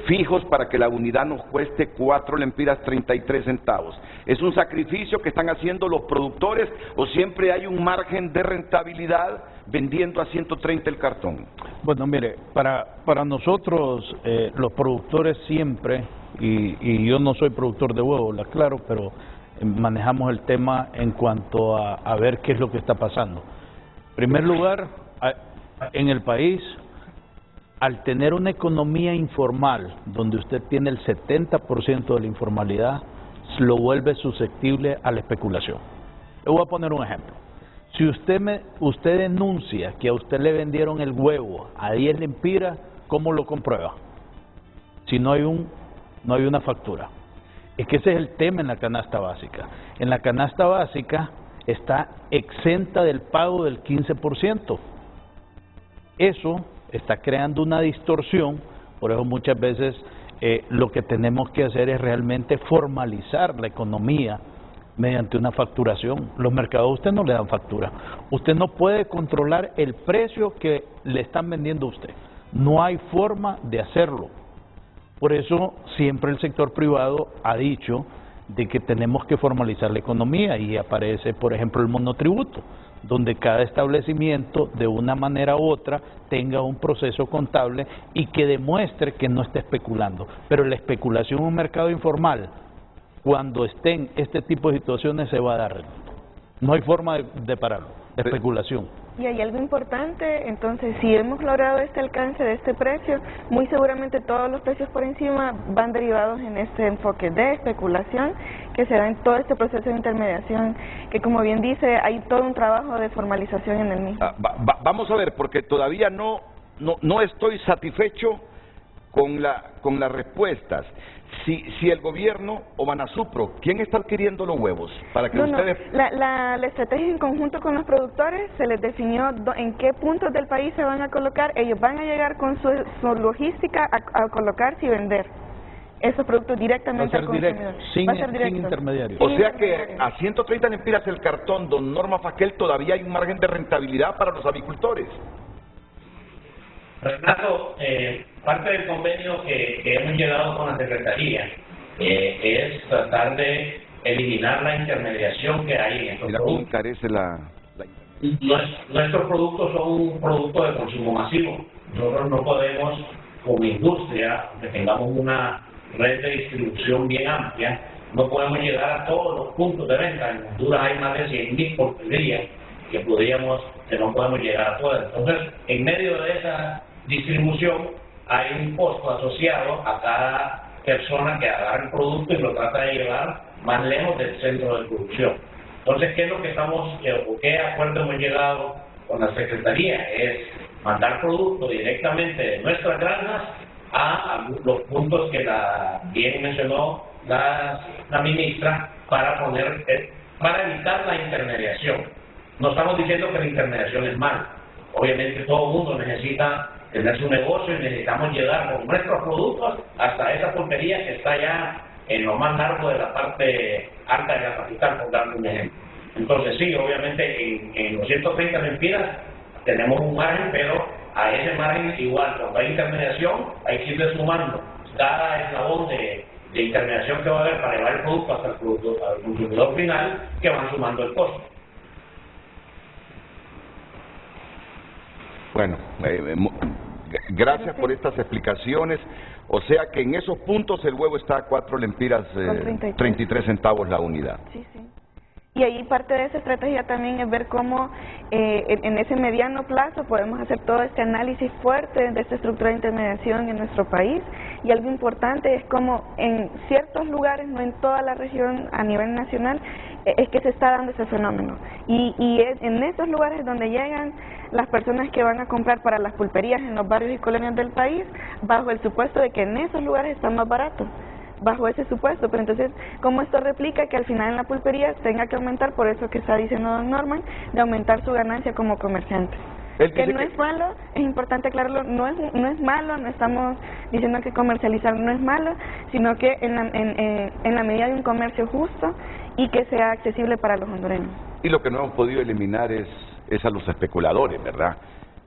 fijos para que la unidad nos cueste 4 lempiras 33 centavos? ¿Es un sacrificio que están haciendo los productores o siempre hay un margen de rentabilidad vendiendo a 130 el cartón? Bueno, mire, para nosotros los productores siempre, y yo no soy productor de huevos, la aclaro, pero manejamos el tema en cuanto a ver qué es lo que está pasando. En primer lugar, en el país, al tener una economía informal, donde usted tiene el 70% de la informalidad, lo vuelve susceptible a la especulación. Le voy a poner un ejemplo. Si usted denuncia que a usted le vendieron el huevo a 10 lempiras, ¿cómo lo comprueba? Si no hay una factura. Es que ese es el tema en la canasta básica. En la canasta básica está exenta del pago del 15%. Eso está creando una distorsión, por eso muchas veces lo que tenemos que hacer es realmente formalizar la economía mediante una facturación. Los mercados a usted no le dan factura. Usted no puede controlar el precio que le están vendiendo a usted. No hay forma de hacerlo. Por eso siempre el sector privado ha dicho de que tenemos que formalizar la economía, y aparece, por ejemplo, el monotributo, donde cada establecimiento de una manera u otra tenga un proceso contable y que demuestre que no está especulando. Pero la especulación en un mercado informal, cuando estén este tipo de situaciones, se va a dar. No hay forma de pararlo, especulación. Y hay algo importante, entonces, si hemos logrado este alcance de este precio, muy seguramente todos los precios por encima van derivados en este enfoque de especulación que se da en todo este proceso de intermediación, que como bien dice, hay todo un trabajo de formalización en el mismo. Vamos a ver, porque todavía no estoy satisfecho con las respuestas. Si el gobierno o Banasupro, ¿quién está adquiriendo los huevos? Para que ustedes... La estrategia en conjunto con los productores se les definió en qué puntos del país se van a colocar. Ellos van a llegar con su logística a colocarse y vender esos productos directamente al consumidor. Sin intermediarios. O sea que a 130 lempiras el cartón, don Norma Fasquel, todavía hay un margen de rentabilidad para los avicultores. Renato, parte del convenio que hemos llegado con la Secretaría es tratar de eliminar la intermediación que hay en estos productos. Encarece Nuestros productos son un producto de consumo masivo. Nosotros no podemos, como industria, que tengamos una red de distribución bien amplia, no podemos llegar a todos los puntos de venta. En Honduras hay más de 100.000 porterías que no podemos llegar a todas. Entonces, en medio de esa distribución hay un costo asociado a cada persona que agarra el producto y lo trata de llevar más lejos del centro de producción. Entonces, ¿qué es lo que qué acuerdo hemos llegado con la Secretaría? Es mandar productos directamente de nuestras granjas a los puntos que bien mencionó la ministra para evitar la intermediación. No estamos diciendo que la intermediación es mala. Obviamente todo el mundo necesita tener su negocio y necesitamos llegar con nuestros productos hasta esa pulpería que está ya en lo más largo de la parte alta de la capital, por darle un ejemplo. Entonces sí, obviamente en los 130 lempiras tenemos un margen, pero a ese margen igual, cuando hay intermediación, hay que irle sumando cada eslabón de intermediación que va a haber para llevar el producto hasta al consumidor final, que van sumando el costo. Bueno, gracias por estas explicaciones. O sea que en esos puntos el huevo está a 4 lempiras, 33 centavos la unidad. Sí, sí. Y ahí parte de esa estrategia también es ver cómo en ese mediano plazo podemos hacer todo este análisis fuerte de esta estructura de intermediación en nuestro país. Y algo importante es como en ciertos lugares, no en toda la región a nivel nacional, es que se está dando ese fenómeno. Y es en esos lugares donde llegan las personas que van a comprar para las pulperías en los barrios y colonias del país, bajo el supuesto de que en esos lugares están más baratos. Bajo ese supuesto, pero entonces, ¿cómo esto replica que al final en la pulpería tenga que aumentar, por eso que está diciendo don Norman, de aumentar su ganancia como comerciante? Que no es malo, es importante aclararlo, no es malo, no estamos diciendo que comercializar no es malo, sino que en la medida de un comercio justo y que sea accesible para los hondureños. Y lo que no hemos podido eliminar es a los especuladores, ¿verdad?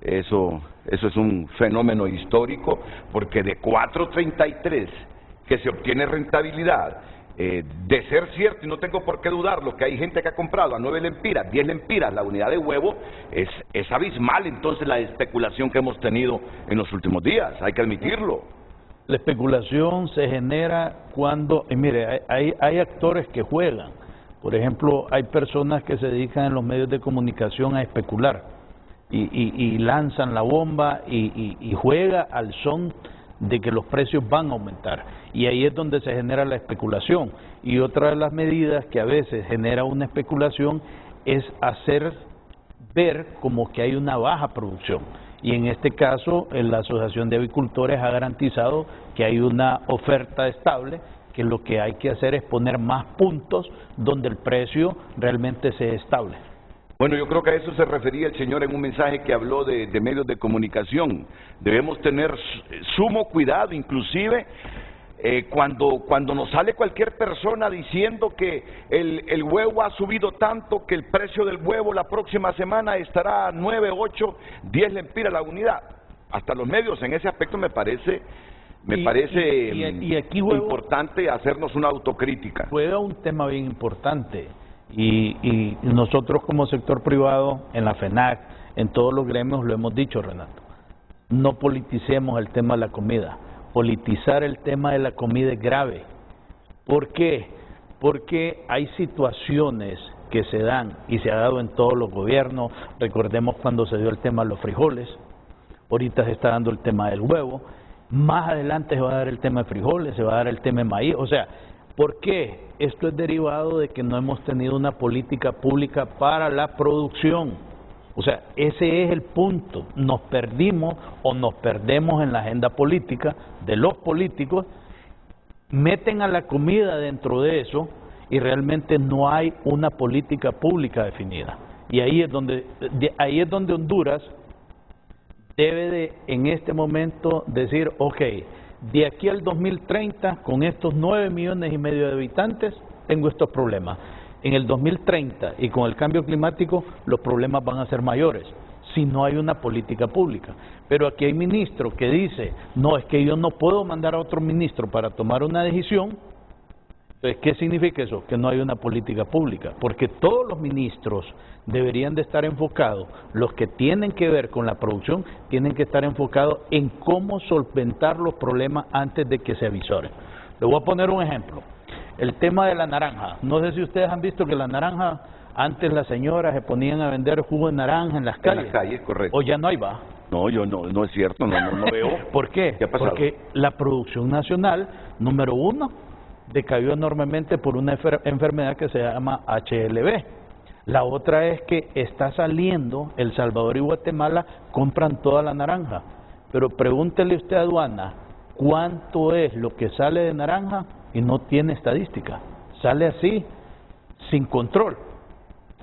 Eso es un fenómeno histórico, porque de 4.33 que se obtiene rentabilidad, de ser cierto, y no tengo por qué dudarlo, que hay gente que ha comprado a 9 lempiras, 10 lempiras la unidad de huevo, es abismal entonces la especulación que hemos tenido en los últimos días, hay que admitirlo. La especulación se genera cuando, y mire, hay actores que juegan. Por ejemplo, hay personas que se dedican en los medios de comunicación a especular y lanzan la bomba y juega al son de que los precios van a aumentar, y ahí es donde se genera la especulación. Y otra de las medidas que a veces genera una especulación es hacer ver como que hay una baja producción, y en este caso la Asociación de Avicultores ha garantizado que hay una oferta estable, que lo que hay que hacer es poner más puntos donde el precio realmente sea estable. Bueno, yo creo que a eso se refería el señor en un mensaje que habló de medios de comunicación. Debemos tener sumo cuidado, inclusive cuando nos sale cualquier persona diciendo que el huevo ha subido tanto que el precio del huevo la próxima semana estará a 9, 8, 10 lempiras la unidad. Hasta los medios en ese aspecto me parece y aquí importante hacernos una autocrítica. Juega un tema bien importante. Y nosotros como sector privado, en la FENAC, en todos los gremios lo hemos dicho, Renato, no politicemos el tema de la comida. Politizar el tema de la comida es grave. ¿Por qué? Porque hay situaciones que se dan y se ha dado en todos los gobiernos. Recordemos cuando se dio el tema de los frijoles, ahorita se está dando el tema del huevo, más adelante se va a dar el tema de frijoles, se va a dar el tema de maíz. O sea, ¿por qué? Esto es derivado de que no hemos tenido una política pública para la producción. O sea, ese es el punto. Nos perdimos o nos perdemos en la agenda política de los políticos, meten a la comida dentro de eso y realmente no hay una política pública definida. Y ahí es donde Honduras debe de, en este momento, decir, ok, de aquí al 2030, con estos 9,5 millones de habitantes, tengo estos problemas. En el 2030 y con el cambio climático, los problemas van a ser mayores si no hay una política pública. Pero aquí hay ministros que dicen, no, es que yo no puedo mandar a otro ministro para tomar una decisión. Entonces, ¿qué significa eso? Que no hay una política pública, porque todos los ministros deberían de estar enfocados, los que tienen que ver con la producción, tienen que estar enfocados en cómo solventar los problemas antes de que se avisoren. Le voy a poner un ejemplo, el tema de la naranja. No sé si ustedes han visto que la naranja, antes las señoras se ponían a vender jugo de naranja en las calles. En las calles, correcto. O ya no hay, va. No, no es cierto, no veo. ¿Por qué? ¿Qué ha pasado? Porque la producción nacional, número uno, decayó enormemente por una enfermedad que se llama HLB. La otra es que está saliendo, El Salvador y Guatemala compran toda la naranja. Pero pregúntele usted a aduana, ¿cuánto es lo que sale de naranja? Y no tiene estadística. Sale así, sin control.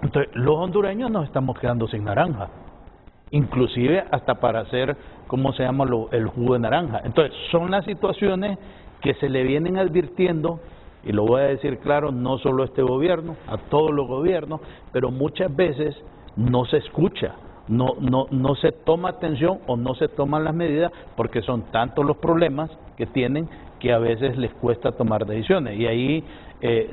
Entonces, los hondureños nos estamos quedando sin naranja. Inclusive hasta para hacer, ¿cómo se llama? El jugo de naranja. Entonces, son las situaciones que se le vienen advirtiendo, y lo voy a decir claro, no solo a este gobierno, a todos los gobiernos, pero muchas veces no se escucha, no se toma atención o no se toman las medidas porque son tantos los problemas que tienen que a veces les cuesta tomar decisiones. Y ahí,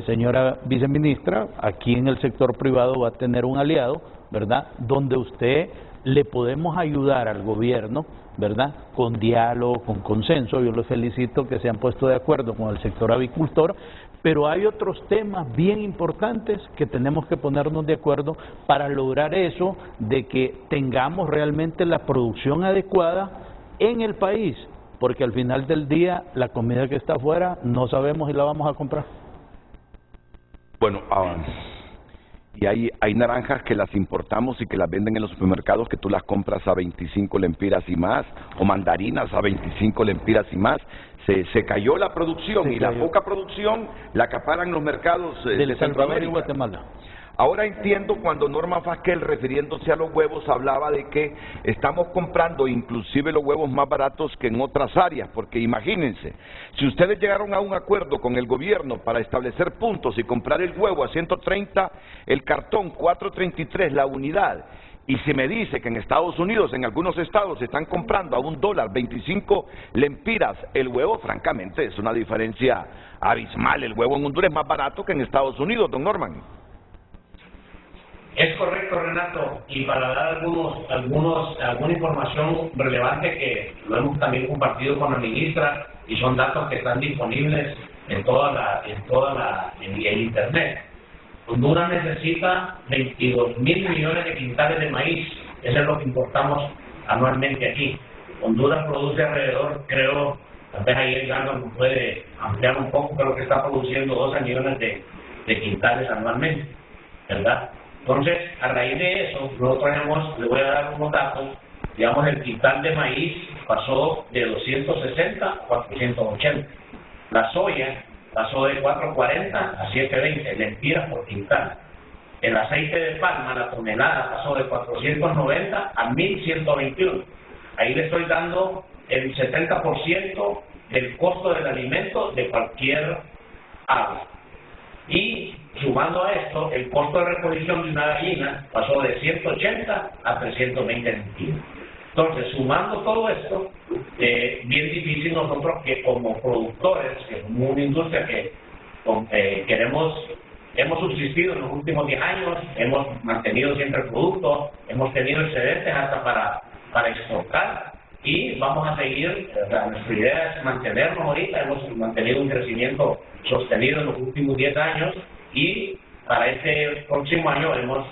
señora viceministra, aquí en el sector privado va a tener un aliado, ¿verdad?, donde usted le podemos ayudar al gobierno, ¿verdad?, con diálogo, con consenso. Yo los felicito que se han puesto de acuerdo con el sector avicultor, pero hay otros temas bien importantes que tenemos que ponernos de acuerdo para lograr eso, de que tengamos realmente la producción adecuada en el país, porque al final del día la comida que está afuera no sabemos si la vamos a comprar. Bueno, y hay naranjas que las importamos y que las venden en los supermercados, que tú las compras a 25 lempiras y más, o mandarinas a 25 lempiras y más. Se cayó la producción y la poca producción la acaparan los mercados de Salvador y Guatemala. Ahora entiendo cuando Norma Fasquel, refiriéndose a los huevos, hablaba de que estamos comprando inclusive los huevos más baratos que en otras áreas, porque imagínense, si ustedes llegaron a un acuerdo con el gobierno para establecer puntos y comprar el huevo a 130, el cartón 4.33 la unidad, y si me dice que en Estados Unidos, en algunos estados, se están comprando a $1, 25 lempiras el huevo, francamente es una diferencia abismal. El huevo en Honduras es más barato que en Estados Unidos, don Norman. Es correcto, Renato, y para dar alguna información relevante que lo hemos también compartido con la ministra, y son datos que están disponibles en el internet. Honduras necesita 22,000 millones de quintales de maíz, eso es lo que importamos anualmente aquí. Honduras produce alrededor, creo, tal vez ahí el Gardo nos puede ampliar un poco, pero que está produciendo 12 millones de quintales anualmente, ¿verdad? Entonces, a raíz de eso, nosotros le voy a dar unos datos, digamos, el quintal de maíz pasó de 260 a 480. La soya pasó de 4.40 a 7.20 lempiras por quintal. El aceite de palma, la tonelada, pasó de 490 a 1.121. Ahí le estoy dando el 70% del costo del alimento de cualquier ave. Y sumando a esto, el costo de reposición de una gallina pasó de 180 a 320 lempiras. Entonces, sumando todo esto, bien difícil nosotros que como productores, que como una industria que hemos subsistido en los últimos 10 años, hemos mantenido siempre el producto, hemos tenido excedentes hasta para exportar, y vamos a seguir, nuestra idea es mantenernos ahorita, hemos mantenido un crecimiento sostenido en los últimos 10 años, y para este próximo año hemos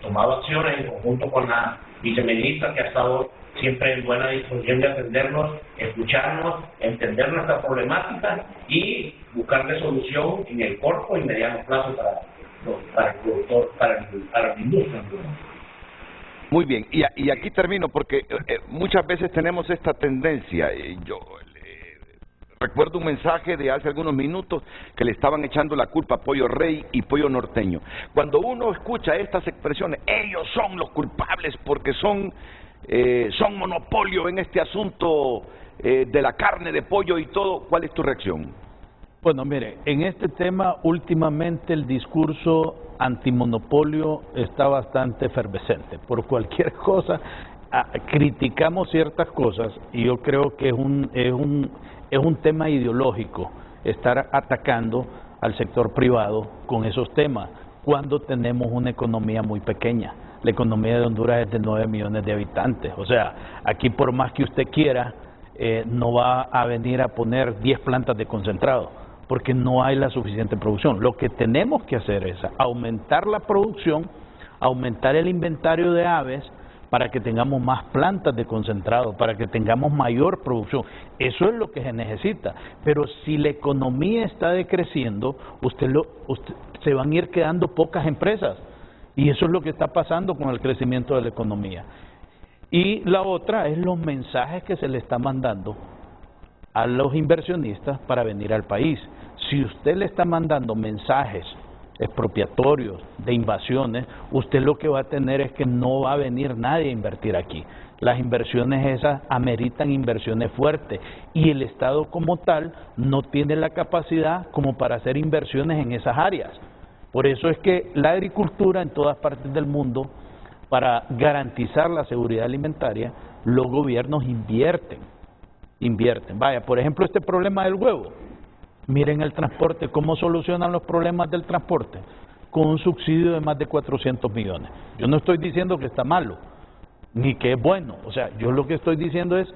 tomado acciones en conjunto con la viceministra, que ha estado siempre en buena disposición de atendernos, escucharnos, entender nuestra problemática y buscarle solución en el corto y mediano plazo para el productor, para la industria. Muy bien, y aquí termino porque muchas veces tenemos esta tendencia. Yo recuerdo un mensaje de hace algunos minutos que le estaban echando la culpa a Pollo Rey y Pollo Norteño. Cuando uno escucha estas expresiones, ellos son los culpables porque son monopolio en este asunto de la carne de pollo y todo, ¿cuál es tu reacción? Bueno, mire, en este tema últimamente el discurso antimonopolio está bastante efervescente. Por cualquier cosa criticamos ciertas cosas y yo creo que es un tema ideológico estar atacando al sector privado con esos temas cuando tenemos una economía muy pequeña. La economía de Honduras es de 9 millones de habitantes. O sea, aquí por más que usted quiera, no va a venir a poner 10 plantas de concentrado, porque no hay la suficiente producción. Lo que tenemos que hacer es aumentar la producción, aumentar el inventario de aves, para que tengamos más plantas de concentrado, para que tengamos mayor producción. Eso es lo que se necesita. Pero si la economía está decreciendo, se van a ir quedando pocas empresas. Y eso es lo que está pasando con el crecimiento de la economía. Y la otra es los mensajes que se le está mandando a los inversionistas para venir al país. Si usted le está mandando mensajes expropiatorios, de invasiones, usted lo que va a tener es que no va a venir nadie a invertir aquí. Las inversiones esas ameritan inversiones fuertes y el Estado como tal no tiene la capacidad como para hacer inversiones en esas áreas. Por eso es que la agricultura en todas partes del mundo, para garantizar la seguridad alimentaria, los gobiernos invierten. Vaya, por ejemplo, este problema del huevo. Miren el transporte, ¿cómo solucionan los problemas del transporte? Con un subsidio de más de 400 millones. Yo no estoy diciendo que está malo, ni que es bueno. O sea, yo lo que estoy diciendo es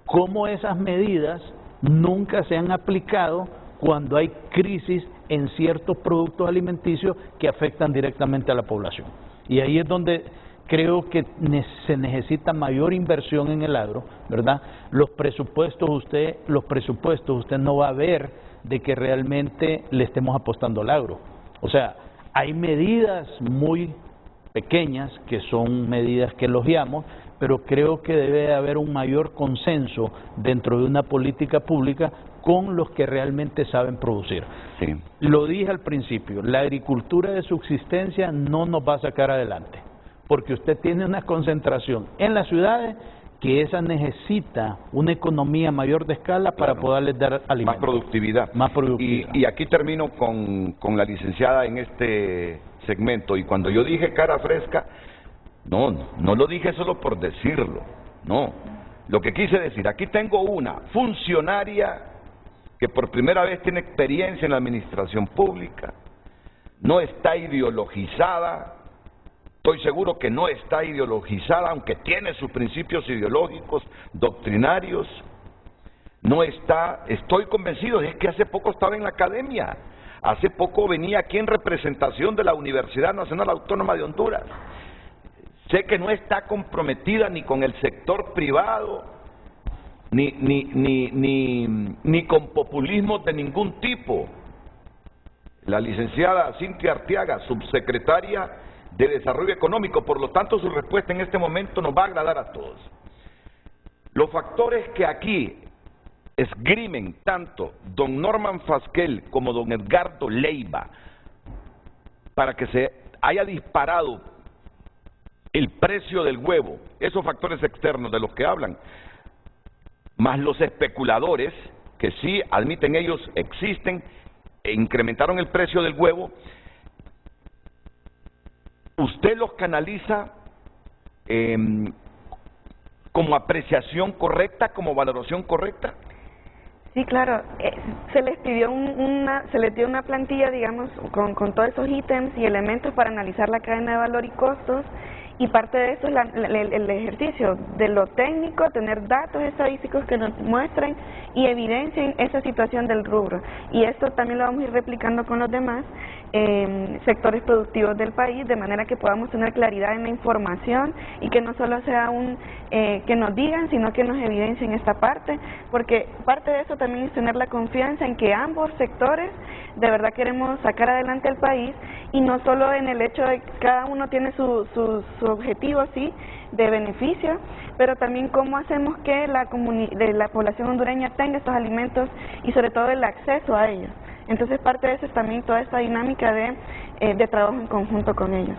cómo esas medidas nunca se han aplicado cuando hay crisis en ciertos productos alimenticios que afectan directamente a la población. Y ahí es donde creo que se necesita mayor inversión en el agro, ¿verdad? Los presupuestos usted no va a ver de que realmente le estemos apostando al agro. O sea, hay medidas muy pequeñas que son medidas que elogiamos, pero creo que debe haber un mayor consenso dentro de una política pública con los que realmente saben producir. Sí. Lo dije al principio, la agricultura de subsistencia no nos va a sacar adelante, porque usted tiene una concentración en las ciudades que esa necesita una economía mayor de escala para poderles dar alimentos. Más productividad. Y aquí termino con la licenciada en este segmento. Y cuando yo dije cara fresca, no lo dije solo por decirlo, no. Lo que quise decir, aquí tengo una funcionaria que por primera vez tiene experiencia en la administración pública, no está ideologizada. Estoy seguro que no está ideologizada, aunque tiene sus principios ideológicos, doctrinarios. No está, estoy convencido, es que hace poco estaba en la academia, hace poco venía aquí en representación de la Universidad Nacional Autónoma de Honduras. Sé que no está comprometida ni con el sector privado, ni con populismos de ningún tipo. La licenciada Cintia Arteaga, subsecretaria de Desarrollo Económico, por lo tanto su respuesta en este momento nos va a agradar a todos. Los factores que aquí esgrimen tanto don Norman Fasquel como don Edgardo Leiva para que se haya disparado el precio del huevo, esos factores externos de los que hablan, más los especuladores, que sí, admiten ellos, existen, e incrementaron el precio del huevo. ¿Usted los canaliza como apreciación correcta, como valoración correcta? Sí, claro. Se les pidió una plantilla, digamos, con todos esos ítems y elementos para analizar la cadena de valor y costos, Y parte de eso es el ejercicio de lo técnico, tener datos estadísticos que nos muestren y evidencien esa situación del rubro. Y esto también lo vamos a ir replicando con los demás sectores productivos del país, de manera que podamos tener claridad en la información y que no solo sea que nos digan, sino que nos evidencien esta parte, porque parte de eso también es tener la confianza en que ambos sectores de verdad queremos sacar adelante al país, y no solo en el hecho de que cada uno tiene su objetivo, sí, de beneficio, pero también cómo hacemos que la población hondureña tenga estos alimentos y sobre todo el acceso a ellos. Entonces parte de eso es también toda esta dinámica de trabajo en conjunto con ellos.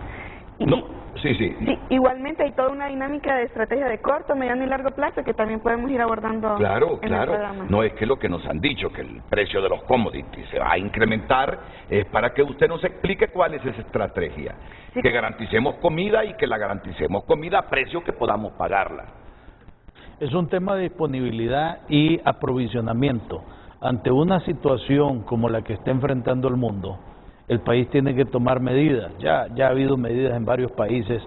Sí, igualmente hay toda una dinámica de estrategia de corto, mediano y largo plazo que también podemos ir abordando en el programa. No, es que lo que nos han dicho, que el precio de los commodities se va a incrementar, es para que usted nos explique cuál es esa estrategia. Sí. Que garanticemos comida y que la garanticemos comida a precio que podamos pagarla. Es un tema de disponibilidad y aprovisionamiento. Ante una situación como la que está enfrentando el mundo, el país tiene que tomar medidas. Ya ha habido medidas en varios países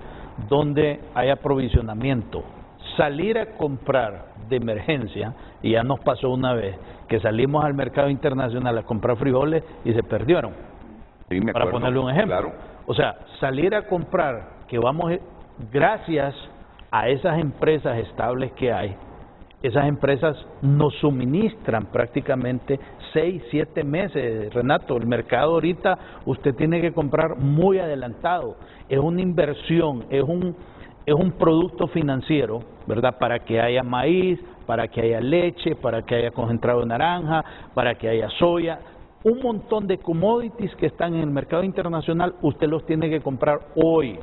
donde hay aprovisionamiento. Salir a comprar de emergencia, y ya nos pasó una vez, que salimos al mercado internacional a comprar frijoles y se perdieron. Sí, me para acuerdo, ponerle un ejemplo. Claro. O sea, salir a comprar, que vamos, gracias a esas empresas estables que hay, esas empresas nos suministran prácticamente 6, 7 meses, Renato. El mercado ahorita usted tiene que comprar muy adelantado. Es una inversión, es un producto financiero, ¿verdad? Para que haya maíz, para que haya leche, para que haya concentrado de naranja, para que haya soya. Un montón de commodities que están en el mercado internacional, usted los tiene que comprar hoy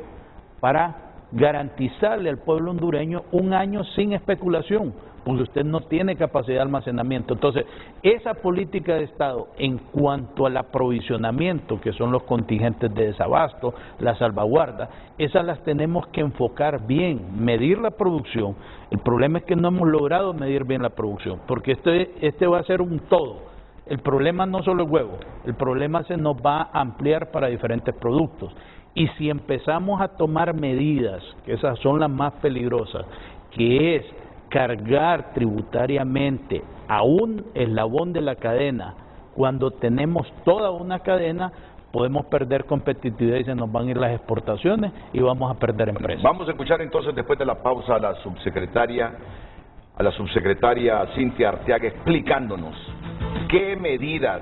para garantizarle al pueblo hondureño un año sin especulación, porque usted no tiene capacidad de almacenamiento. Entonces, esa política de Estado en cuanto al aprovisionamiento, que son los contingentes de desabasto, la salvaguarda, esas las tenemos que enfocar bien, medir la producción. El problema es que no hemos logrado medir bien la producción, porque este va a ser un todo. El problema no solo es huevo, el problema se nos va a ampliar para diferentes productos. Y si empezamos a tomar medidas, que esas son las más peligrosas, que es cargar tributariamente a un eslabón de la cadena, cuando tenemos toda una cadena, podemos perder competitividad y se nos van a ir las exportaciones y vamos a perder empresas. Vamos a escuchar entonces después de la pausa a la subsecretaria Cintia Arteaga explicándonos qué medidas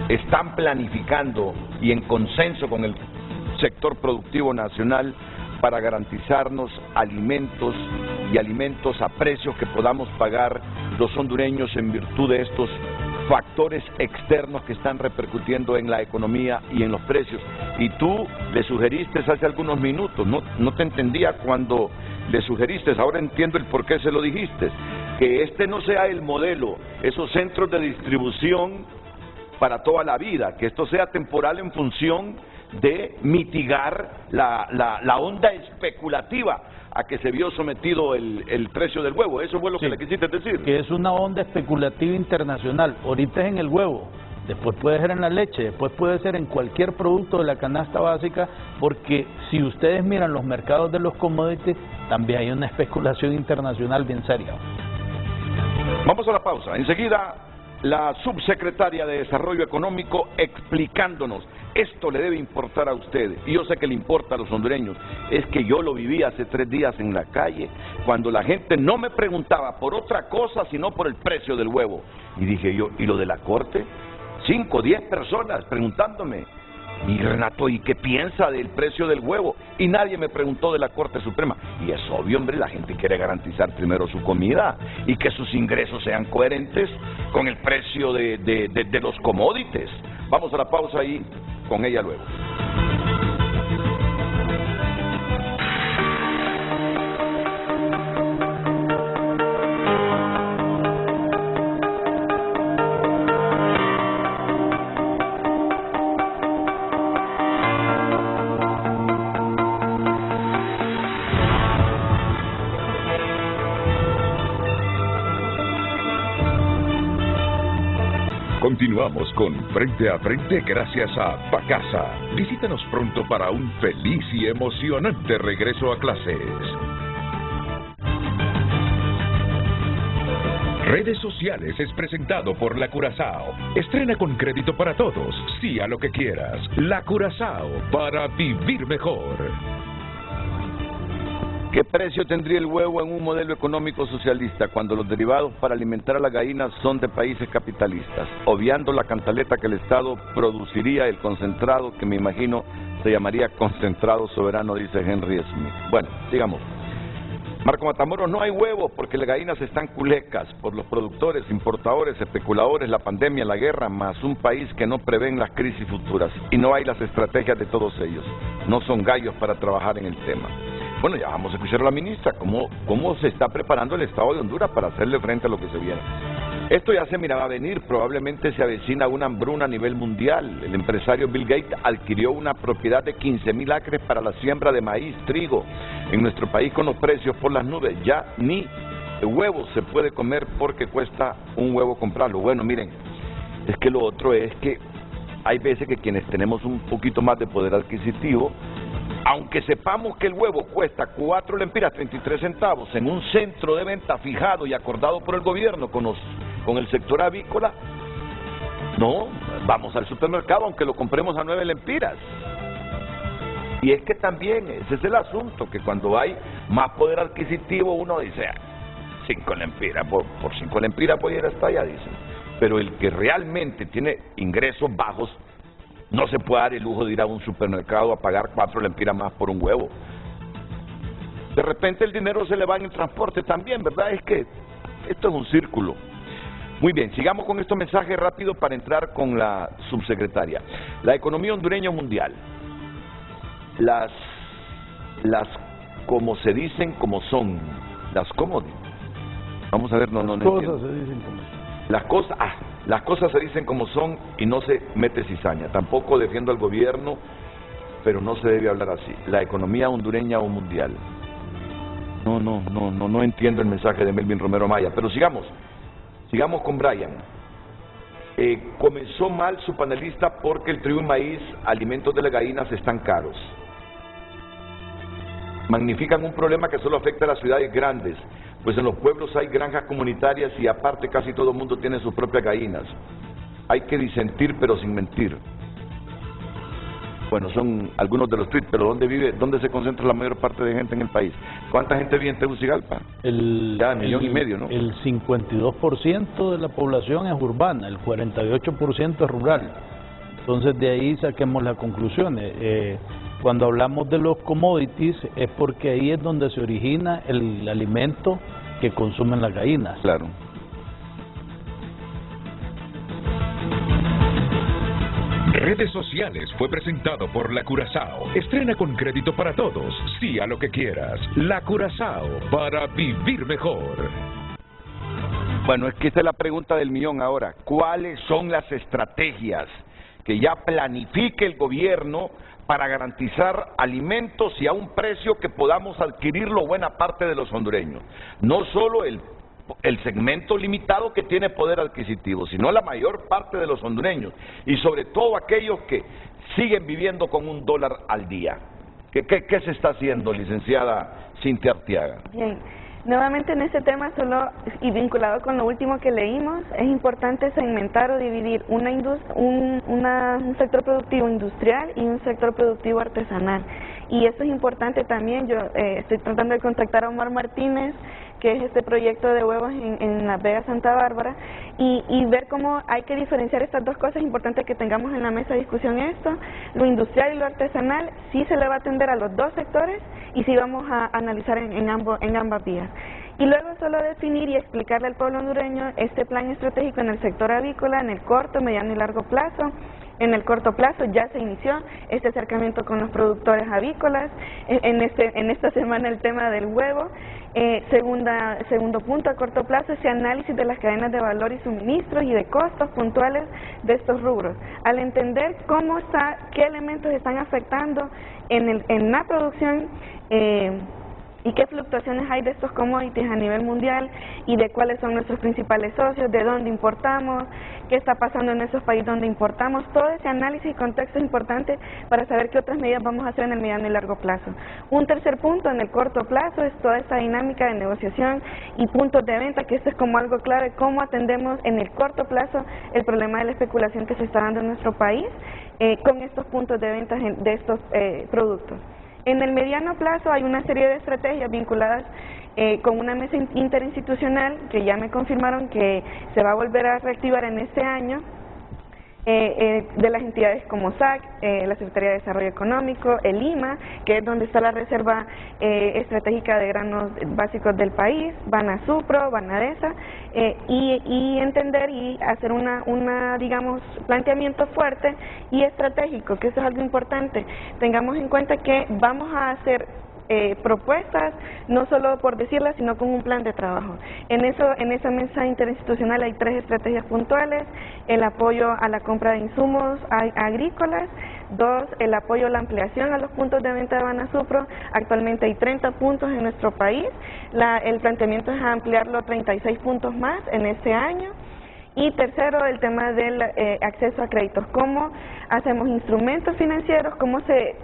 están planificando y en consenso con el sector productivo nacional para garantizarnos alimentos y alimentos a precios que podamos pagar los hondureños en virtud de estos factores externos que están repercutiendo en la economía y en los precios. Y tú le sugeriste hace algunos minutos, no te entendía cuando le sugeriste, ahora entiendo el por qué se lo dijiste, que este no sea el modelo, esos centros de distribución para toda la vida, que esto sea temporal en función de mitigar la onda especulativa a que se vio sometido el precio del huevo. Eso fue lo que le quisiste decir. Que es una onda especulativa internacional. Ahorita es en el huevo, después puede ser en la leche, después puede ser en cualquier producto de la canasta básica, porque si ustedes miran los mercados de los commodities, también hay una especulación internacional bien seria. Vamos a la pausa. Enseguida, la subsecretaria de Desarrollo Económico explicándonos. Esto le debe importar a usted, y yo sé que le importa a los hondureños. Es que yo lo viví hace 3 días en la calle, cuando la gente no me preguntaba por otra cosa, sino por el precio del huevo. Y dije yo, ¿y lo de la corte? 5, 10 personas preguntándome. Y Renato, ¿y qué piensa del precio del huevo? Y nadie me preguntó de la Corte Suprema. Y es obvio, hombre, la gente quiere garantizar primero su comida y que sus ingresos sean coherentes con el precio de los commodities. Vamos a la pausa y con ella luego. Continuamos con Frente a Frente gracias a Pacasa. Visítanos pronto para un feliz y emocionante regreso a clases. Redes Sociales es presentado por La Curazao. Estrena con crédito para todos. Sí a lo que quieras. La Curazao, para vivir mejor. ¿Qué precio tendría el huevo en un modelo económico socialista cuando los derivados para alimentar a las gallinas son de países capitalistas? Obviando la cantaleta que el Estado produciría el concentrado, que me imagino se llamaría concentrado soberano, dice Henry Smith. Bueno, digamos. Marco Matamoros, no hay huevos porque las gallinas están culecas por los productores, importadores, especuladores, la pandemia, la guerra, más un país que no prevén las crisis futuras y no hay las estrategias de todos ellos. No son gallos para trabajar en el tema. Bueno, ya vamos a escuchar a la ministra cómo se está preparando el Estado de Honduras para hacerle frente a lo que se viene. Esto ya se miraba venir, probablemente se avecina una hambruna a nivel mundial. El empresario Bill Gates adquirió una propiedad de 15,000 acres para la siembra de maíz, trigo. En nuestro país con los precios por las nubes, ya ni huevos se puede comer porque cuesta un huevo comprarlo. Bueno, miren, es que lo otro es que hay veces que quienes tenemos un poquito más de poder adquisitivo, aunque sepamos que el huevo cuesta 4 lempiras 33 centavos en un centro de venta fijado y acordado por el gobierno con el sector avícola, no, vamos al supermercado aunque lo compremos a 9 lempiras. Y es que también ese es el asunto, que cuando hay más poder adquisitivo uno dice, 5 lempiras, por 5 lempiras puede ir hasta allá, dicen. Pero el que realmente tiene ingresos bajos no se puede dar el lujo de ir a un supermercado a pagar 4 lempiras más por un huevo. De repente el dinero se le va en el transporte también, ¿verdad? Es que esto es un círculo. Muy bien, sigamos con estos mensajes rápido para entrar con la subsecretaria. La economía hondureña mundial. Las como se dicen como son. Las cómo. Vamos a ver, no entiendo. Se dicen como son. Las cosas se dicen como son y no se mete cizaña. Tampoco defiendo al gobierno, pero no se debe hablar así. La economía hondureña o mundial. No entiendo el mensaje de Melvin Romero Maya, pero sigamos con Brian. Comenzó mal su panelista porque el trigo y maíz, alimentos de las gallinas, están caros. Magnifican un problema que solo afecta a las ciudades grandes, pues en los pueblos hay granjas comunitarias y aparte casi todo el mundo tiene sus propias gallinas. Hay que disentir pero sin mentir. Bueno, son algunos de los tweets, pero ¿dónde se concentra la mayor parte de gente en el país? ¿Cuánta gente vive en Tegucigalpa? Ya 1,5 millones, ¿no? El 52% de la población es urbana, el 48% es rural. Entonces de ahí saquemos las conclusiones. Cuando hablamos de los commodities es porque ahí es donde se origina el alimento que consumen las gallinas. Claro. Redes Sociales fue presentado por La Curazao. Estrena con crédito para todos. Sí a lo que quieras. La Curazao, para vivir mejor. Bueno, es que esta es la pregunta del millón ahora. ¿Cuáles son las estrategias que ya planifique el gobierno para garantizar alimentos y a un precio que podamos adquirirlo buena parte de los hondureños? No solo el segmento limitado que tiene poder adquisitivo, sino la mayor parte de los hondureños y sobre todo aquellos que siguen viviendo con $1 al día. ¿Qué se está haciendo, licenciada Cintia Arteaga? Bien, nuevamente en este tema solo y vinculado con lo último que leímos, es importante segmentar o dividir un sector productivo industrial y un sector productivo artesanal. Y eso es importante también. Yo estoy tratando de contactar a Omar Martínez, que es este proyecto de huevos en Las Vegas, Santa Bárbara, y ver cómo hay que diferenciar estas dos cosas. Es importante que tengamos en la mesa de discusión esto. Lo industrial y lo artesanal sí se le va a atender a los dos sectores y sí vamos a analizar en ambas vías. Y luego solo definir y explicarle al pueblo hondureño este plan estratégico en el sector avícola, en el corto, mediano y largo plazo. En el corto plazo ya se inició este acercamiento con los productores avícolas, en esta semana el tema del huevo. Segundo punto, a corto plazo, ese análisis de las cadenas de valor y suministros y de costos puntuales de estos rubros. Al entender qué elementos están afectando en la producción, y qué fluctuaciones hay de estos commodities a nivel mundial y de cuáles son nuestros principales socios, de dónde importamos, qué está pasando en esos países donde importamos. Todo ese análisis y contexto es importante para saber qué otras medidas vamos a hacer en el mediano y largo plazo. Un tercer punto en el corto plazo es toda esta dinámica de negociación y puntos de venta, que esto es como algo clave, cómo atendemos en el corto plazo el problema de la especulación que se está dando en nuestro país con estos puntos de venta de estos productos. En el mediano plazo hay una serie de estrategias vinculadas con una mesa interinstitucional que ya me confirmaron que se va a volver a reactivar en este año, de las entidades como SAC, la Secretaría de Desarrollo Económico, el IMA, que es donde está la Reserva Estratégica de Granos Básicos del país, Banasupro, Banadesa, y entender y hacer digamos, planteamiento fuerte y estratégico, que eso es algo importante. Tengamos en cuenta que vamos a hacer propuestas, no solo por decirlas, sino con un plan de trabajo. En esa mesa interinstitucional hay 3 estrategias puntuales: el apoyo a la compra de insumos agrícolas, 2, el apoyo a la ampliación a los puntos de venta de Banasupro. Actualmente hay 30 puntos en nuestro país, el planteamiento es ampliarlo 36 puntos más en este año. Y tercero, el tema del acceso a créditos, cómo hacemos instrumentos financieros, cómo se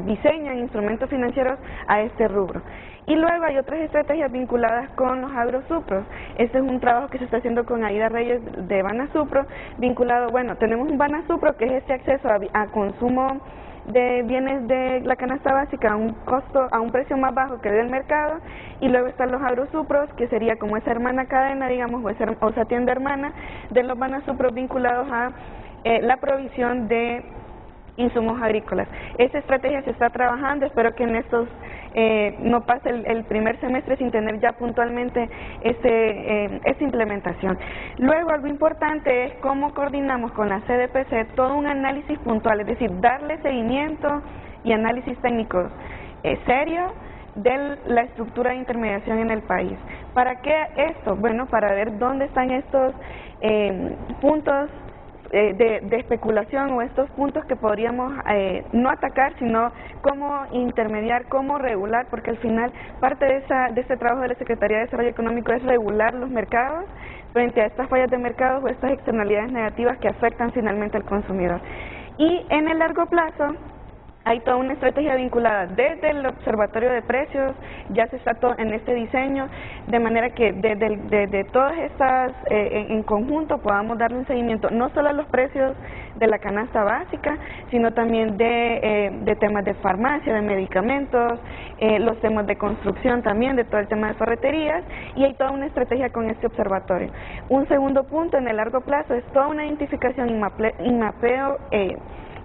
diseñan instrumentos financieros a este rubro. Y luego hay otras estrategias vinculadas con los agrosupros. Este es un trabajo que se está haciendo con Aida Reyes de Banasupro, vinculado, bueno, tenemos un Banasupro que es este acceso a consumo de bienes de la canasta básica a un precio más bajo que del mercado, y luego están los agrosupros, que sería como esa hermana cadena, digamos, o esa tienda hermana de los Banasupros vinculados a la provisión de insumos agrícolas. Esta estrategia se está trabajando, espero que en estos no pase el primer semestre sin tener ya puntualmente esta implementación. Luego, algo importante es cómo coordinamos con la CDPC todo un análisis puntual, es decir, darle seguimiento y análisis técnicos serio de la estructura de intermediación en el país. ¿Para qué esto? Bueno, para ver dónde están estos puntos de especulación o estos puntos que podríamos no atacar, sino cómo intermediar, cómo regular, porque al final parte de este trabajo de la Secretaría de Desarrollo Económico es regular los mercados frente a estas fallas de mercados o estas externalidades negativas que afectan finalmente al consumidor. Y en el largo plazo hay toda una estrategia vinculada desde el Observatorio de Precios, ya se está en este diseño, de manera que desde todas estas en conjunto podamos darle un seguimiento no solo a los precios de la canasta básica, sino también de temas de farmacia, de medicamentos, los temas de construcción también, de todo el tema de ferreterías, y hay toda una estrategia con este observatorio. Un segundo punto en el largo plazo es toda una identificación y mapeo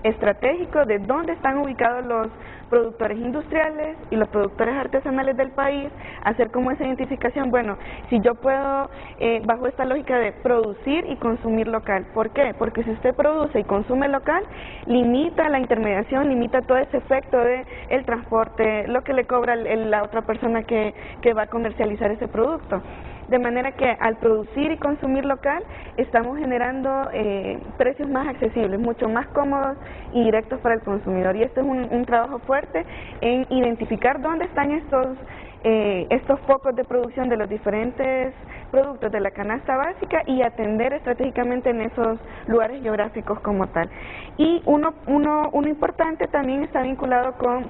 estratégico de dónde están ubicados los productores industriales y los productores artesanales del país, hacer como esa identificación. Bueno, si yo puedo, bajo esta lógica de producir y consumir local. ¿Por qué? Porque si usted produce y consume local, limita la intermediación, limita todo ese efecto de el transporte, lo que le cobra la otra persona que va a comercializar ese producto. De manera que al producir y consumir local estamos generando precios más accesibles, mucho más cómodos y directos para el consumidor. Y este es un trabajo fuerte en identificar dónde están estos focos de producción de los diferentes productos de la canasta básica y atender estratégicamente en esos lugares geográficos como tal. Y uno importante también está vinculado con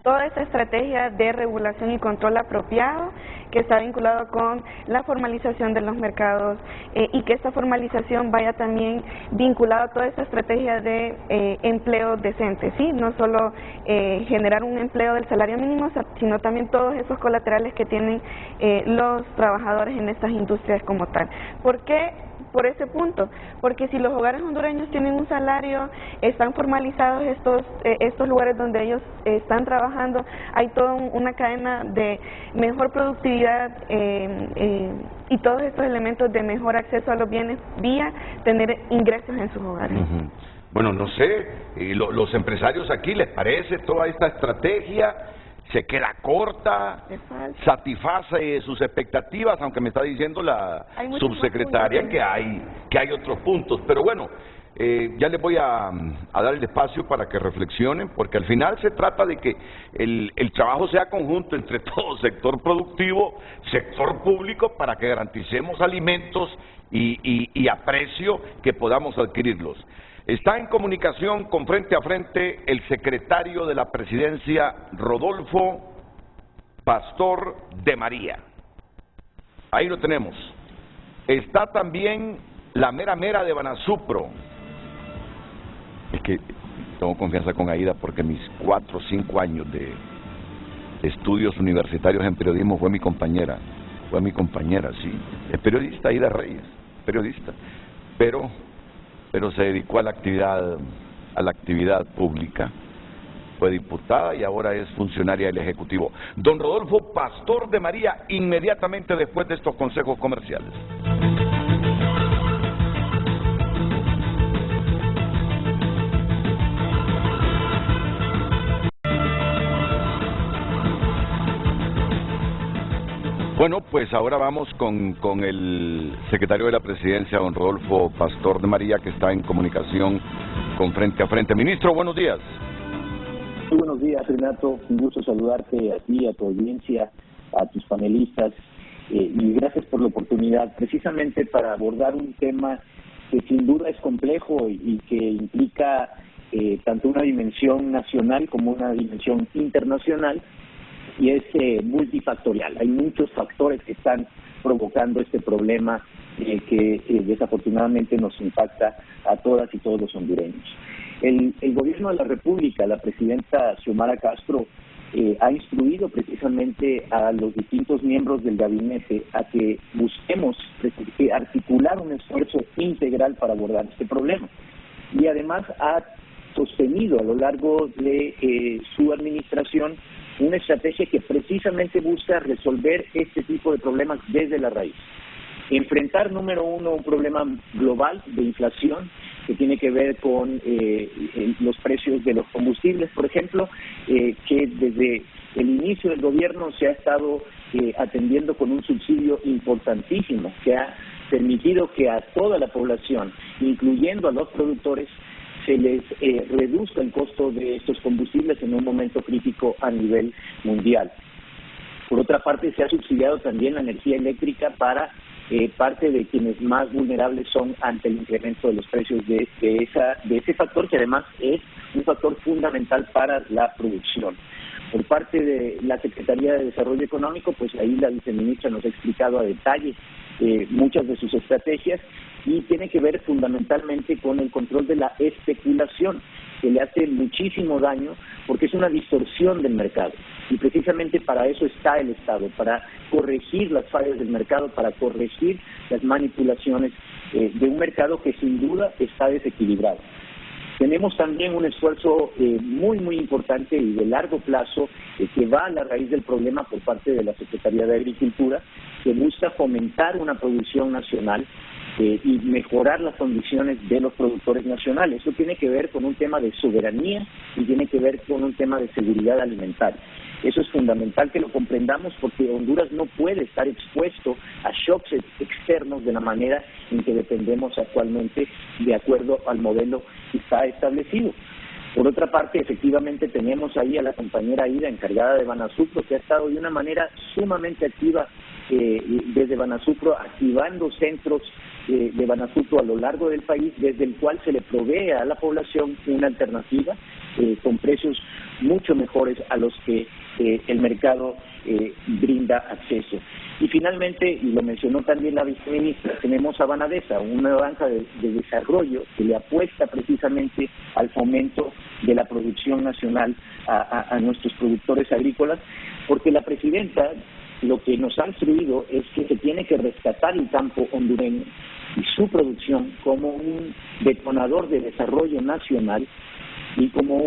toda esa estrategia de regulación y control apropiado, que está vinculado con la formalización de los mercados y que esta formalización vaya también vinculada a toda esa estrategia de empleo decente, ¿sí? No solo generar un empleo del salario mínimo, sino también todos esos colaterales que tienen los trabajadores en estas industrias como tal. ¿Por qué? Por ese punto, porque si los hogares hondureños tienen un salario, están formalizados estos lugares donde ellos están trabajando, hay toda una cadena de mejor productividad y todos estos elementos de mejor acceso a los bienes vía tener ingresos en sus hogares. Bueno, no sé, los empresarios aquí, ¿les parece toda esta estrategia? ¿Se queda corta? ¿Satisface sus expectativas? Aunque me está diciendo la subsecretaria que hay otros puntos. Pero bueno, ya les voy a dar el espacio para que reflexionen, porque al final se trata de que el trabajo sea conjunto entre todo sector productivo, sector público, para que garanticemos alimentos y a precio que podamos adquirirlos. Está en comunicación con Frente a Frente el secretario de la Presidencia, Rodolfo Pastor de María. Ahí lo tenemos. Está también la mera de Banasupro. Es que tengo confianza con Aida porque mis 4 o 5 años de estudios universitarios en periodismo fue mi compañera, sí. Es periodista, Aida Reyes, periodista, pero se dedicó a la actividad pública. Fue diputada y ahora es funcionaria del Ejecutivo. Don Rodolfo Pastor de María, inmediatamente después de estos consejos comerciales. Bueno, pues ahora vamos con el secretario de la Presidencia, don Rodolfo Pastor de María, que está en comunicación con Frente a Frente. Ministro, buenos días. Muy buenos días, Renato. Un gusto saludarte a ti, a tu audiencia, a tus panelistas, y gracias por la oportunidad, precisamente para abordar un tema que sin duda es complejo y que implica tanto una dimensión nacional como una dimensión internacional, y es multifactorial. Hay muchos factores que están provocando este problema que desafortunadamente nos impacta a todas y todos los hondureños. El gobierno de la República, la presidenta Xiomara Castro, ha instruido precisamente a los distintos miembros del gabinete a que busquemos articular un esfuerzo integral para abordar este problema. Y además ha sostenido a lo largo de su administración una estrategia que precisamente busca resolver este tipo de problemas desde la raíz. Enfrentar, número uno, un problema global de inflación que tiene que ver con los precios de los combustibles, por ejemplo, que desde el inicio del gobierno se ha estado atendiendo con un subsidio importantísimo que ha permitido que a toda la población, incluyendo a los productores, se les reduzca el costo de estos combustibles en un momento crítico a nivel mundial. Por otra parte, se ha subsidiado también la energía eléctrica para parte de quienes más vulnerables son ante el incremento de los precios de ese factor, que además es un factor fundamental para la producción. Por parte de la Secretaría de Desarrollo Económico, pues ahí la viceministra nos ha explicado a detalle muchas de sus estrategias, y tiene que ver fundamentalmente con el control de la especulación, que le hace muchísimo daño porque es una distorsión del mercado. Y precisamente para eso está el Estado, para corregir las fallas del mercado, para corregir las manipulaciones de un mercado que sin duda está desequilibrado. Tenemos también un esfuerzo muy importante y de largo plazo que va a la raíz del problema por parte de la Secretaría de Agricultura, que busca fomentar una producción nacional y mejorar las condiciones de los productores nacionales. Eso tiene que ver con un tema de soberanía y tiene que ver con un tema de seguridad alimentaria. Eso es fundamental que lo comprendamos, porque Honduras no puede estar expuesto a shocks externos de la manera en que dependemos actualmente, de acuerdo al modelo que está establecido. Por otra parte, efectivamente tenemos ahí a la compañera Aida, encargada de Banasupro, que ha estado de una manera sumamente activa desde Banasupro, activando centros de Banasupro a lo largo del país, desde el cual se le provee a la población una alternativa con precios mucho mejores a los que el mercado brinda acceso. Y finalmente, y lo mencionó también la viceministra, tenemos a Banadesa, una banca de desarrollo que le apuesta precisamente al fomento de la producción nacional a nuestros productores agrícolas, porque la presidenta lo que nos ha instruido es que se tiene que rescatar el campo hondureño y su producción como un detonador de desarrollo nacional y como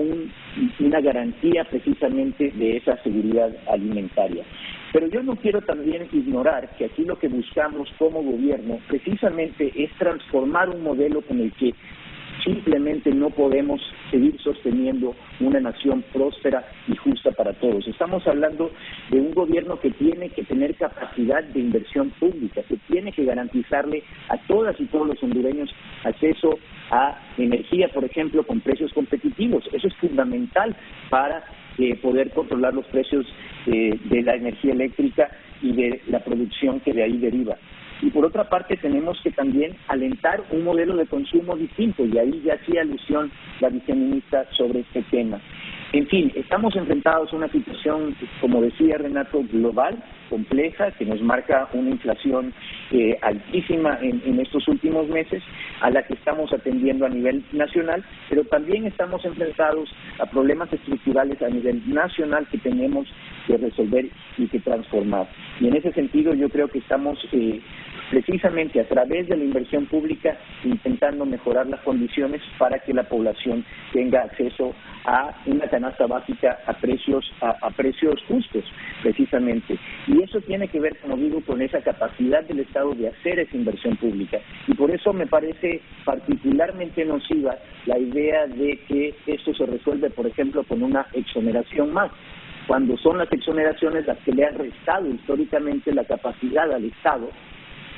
una garantía precisamente de esa seguridad alimentaria. Pero yo no quiero también ignorar que aquí lo que buscamos como gobierno precisamente es transformar un modelo con el que simplemente no podemos seguir sosteniendo una nación próspera y justa para todos. Estamos hablando de un gobierno que tiene que tener capacidad de inversión pública, que tiene que garantizarle a todas y todos los hondureños acceso a energía, por ejemplo, con precios competitivos. Eso es fundamental para poder controlar los precios de la energía eléctrica y de la producción que de ahí deriva. Y por otra parte tenemos que también alentar un modelo de consumo distinto, y ahí ya hacía alusión la viceministra sobre este tema. En fin, estamos enfrentados a una situación, como decía Renato, global, compleja, que nos marca una inflación altísima en estos últimos meses, a la que estamos atendiendo a nivel nacional, pero también estamos enfrentados a problemas estructurales a nivel nacional que tenemos que resolver y que transformar. Y en ese sentido yo creo que estamos precisamente a través de la inversión pública intentando mejorar las condiciones para que la población tenga acceso a una canasta básica a precios justos, precisamente. Y eso tiene que ver, como digo, con esa capacidad del Estado de hacer esa inversión pública. Y por eso me parece particularmente nociva la idea de que esto se resuelve, por ejemplo, con una exoneración más, cuando son las exoneraciones las que le han restado históricamente la capacidad al Estado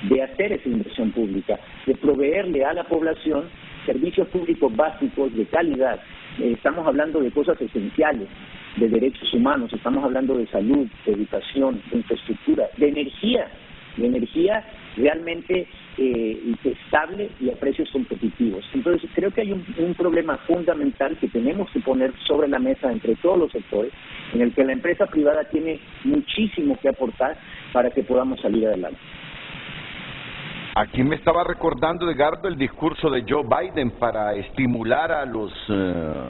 de hacer esa inversión pública, de proveerle a la población servicios públicos básicos de calidad. Estamos hablando de cosas esenciales, de derechos humanos, estamos hablando de salud, de educación, de infraestructura, de energía realmente estable y a precios competitivos. Entonces creo que hay un problema fundamental que tenemos que poner sobre la mesa entre todos los sectores, en el que la empresa privada tiene muchísimo que aportar para que podamos salir adelante. Aquí me estaba recordando, Edgardo, el discurso de Joe Biden para estimular a los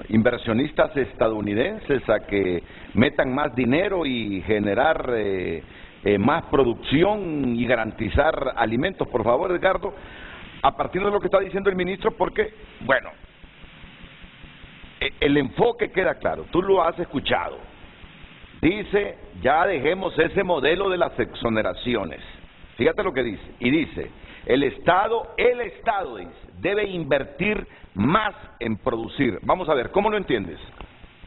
inversionistas estadounidenses a que metan más dinero y generar más producción y garantizar alimentos. Por favor, Edgardo, a partir de lo que está diciendo el ministro, porque, bueno, el enfoque queda claro, tú lo has escuchado. Dice, ya dejemos ese modelo de las exoneraciones. Fíjate lo que dice, y dice, el Estado dice, debe invertir más en producir. Vamos a ver, ¿cómo lo entiendes?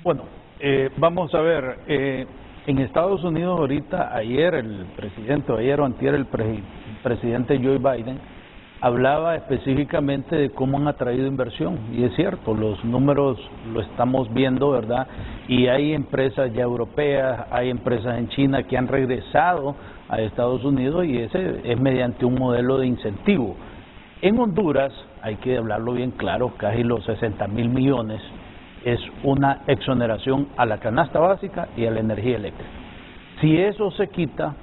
Bueno, vamos a ver, en Estados Unidos ahorita, ayer o antier el presidente Joe Biden hablaba específicamente de cómo han atraído inversión, y es cierto, los números lo estamos viendo, ¿verdad? Y hay empresas ya europeas, hay empresas en China que han regresado a Estados Unidos, y ese es mediante un modelo de incentivo. En Honduras, hay que hablarlo bien claro, casi los 60,000 millones es una exoneración a la canasta básica y a la energía eléctrica. Si eso se quita,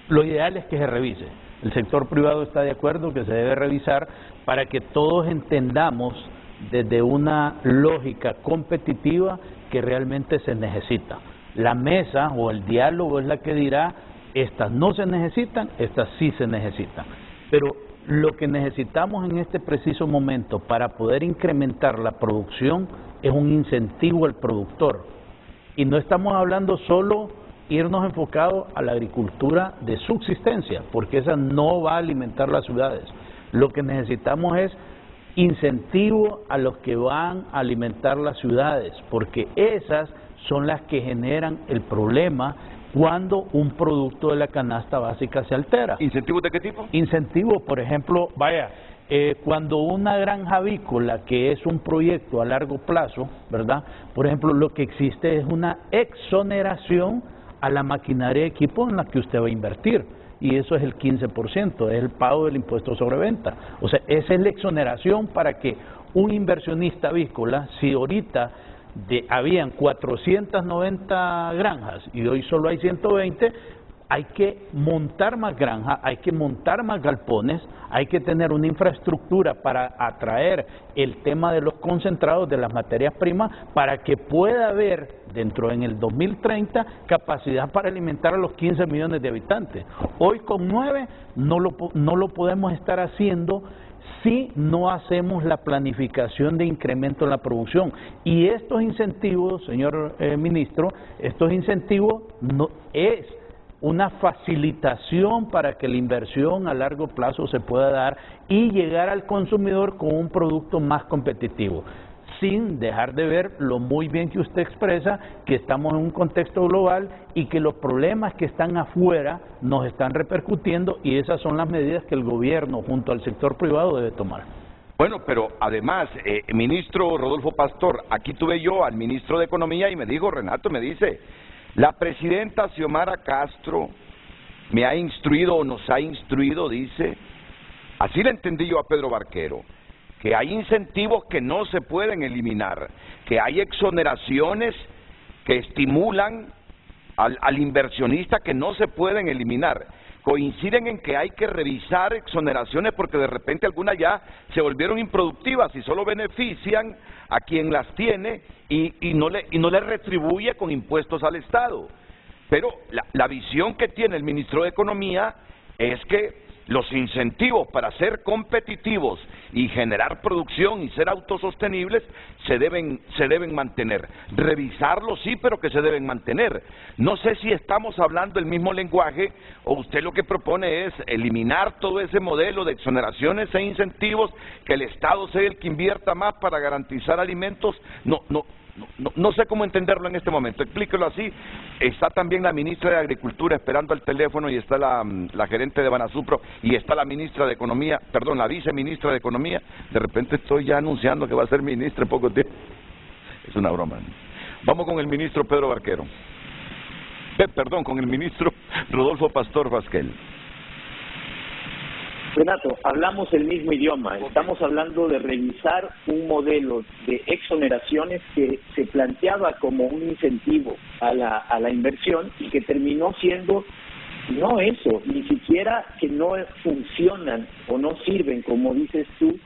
lo ideal es que se revise. El sector privado está de acuerdo que se debe revisar para que todos entendamos desde una lógica competitiva que realmente se necesita. La mesa o el diálogo es la que dirá, estas no se necesitan, estas sí se necesitan. Pero lo que necesitamos en este preciso momento para poder incrementar la producción es un incentivo al productor. Y no estamos hablando solo irnos enfocados a la agricultura de subsistencia, porque esa no va a alimentar las ciudades. Lo que necesitamos es incentivo a los que van a alimentar las ciudades, porque esas son las que generan el problema cuando un producto de la canasta básica se altera. ¿Incentivos de qué tipo? Incentivos, por ejemplo, cuando una granja avícola, que es un proyecto a largo plazo, ¿verdad? Por ejemplo, lo que existe es una exoneración a la maquinaria y equipo en la que usted va a invertir, y eso es el 15%, es el pago del impuesto sobre venta. O sea, esa es la exoneración para que un inversionista avícola, si ahorita habían 490 granjas y hoy solo hay 120, hay que montar más granjas, hay que montar más galpones, hay que tener una infraestructura para atraer el tema de los concentrados de las materias primas para que pueda haber en el 2030 capacidad para alimentar a los 15 millones de habitantes. Hoy con 9 no lo podemos estar haciendo si no hacemos la planificación de incremento en la producción. Y estos incentivos, señor ministro, estos incentivos una facilitación para que la inversión a largo plazo se pueda dar y llegar al consumidor con un producto más competitivo, sin dejar de ver lo muy bien que usted expresa, que estamos en un contexto global y que los problemas que están afuera nos están repercutiendo, y esas son las medidas que el gobierno junto al sector privado debe tomar. Bueno, pero además, ministro Rodolfo Pastor, aquí tuve yo al ministro de Economía y me dijo, Renato, me dice, la presidenta Xiomara Castro me ha instruido o nos ha instruido, dice, así le entendí yo a Pedro Barquero, que hay incentivos que no se pueden eliminar, que hay exoneraciones que estimulan al inversionista que no se pueden eliminar. Coinciden en que hay que revisar exoneraciones porque de repente algunas ya se volvieron improductivas y solo benefician a quien las tiene y no le retribuye con impuestos al Estado. Pero la visión que tiene el ministro de Economía es que los incentivos para ser competitivos y generar producción y ser autosostenibles se deben mantener. Revisarlos sí, pero que se deben mantener. No sé si estamos hablando el mismo lenguaje o usted lo que propone es eliminar todo ese modelo de exoneraciones e incentivos, que el Estado sea el que invierta más para garantizar alimentos. No sé cómo entenderlo en este momento, explíquelo así. Está también la ministra de Agricultura esperando al teléfono y está la gerente de Banasupro y está la ministra de Economía, perdón, la viceministra de Economía. De repente estoy ya anunciando que va a ser ministra en poco tiempo. Es una broma. Vamos con el ministro Pedro Barquero. Perdón, con el ministro Rodolfo Pastor Fasquel. Renato, hablamos el mismo idioma. Estamos hablando de revisar un modelo de exoneraciones que se planteaba como un incentivo a la inversión y que terminó siendo no eso, ni siquiera que no funcionan o no sirven, como dices tú,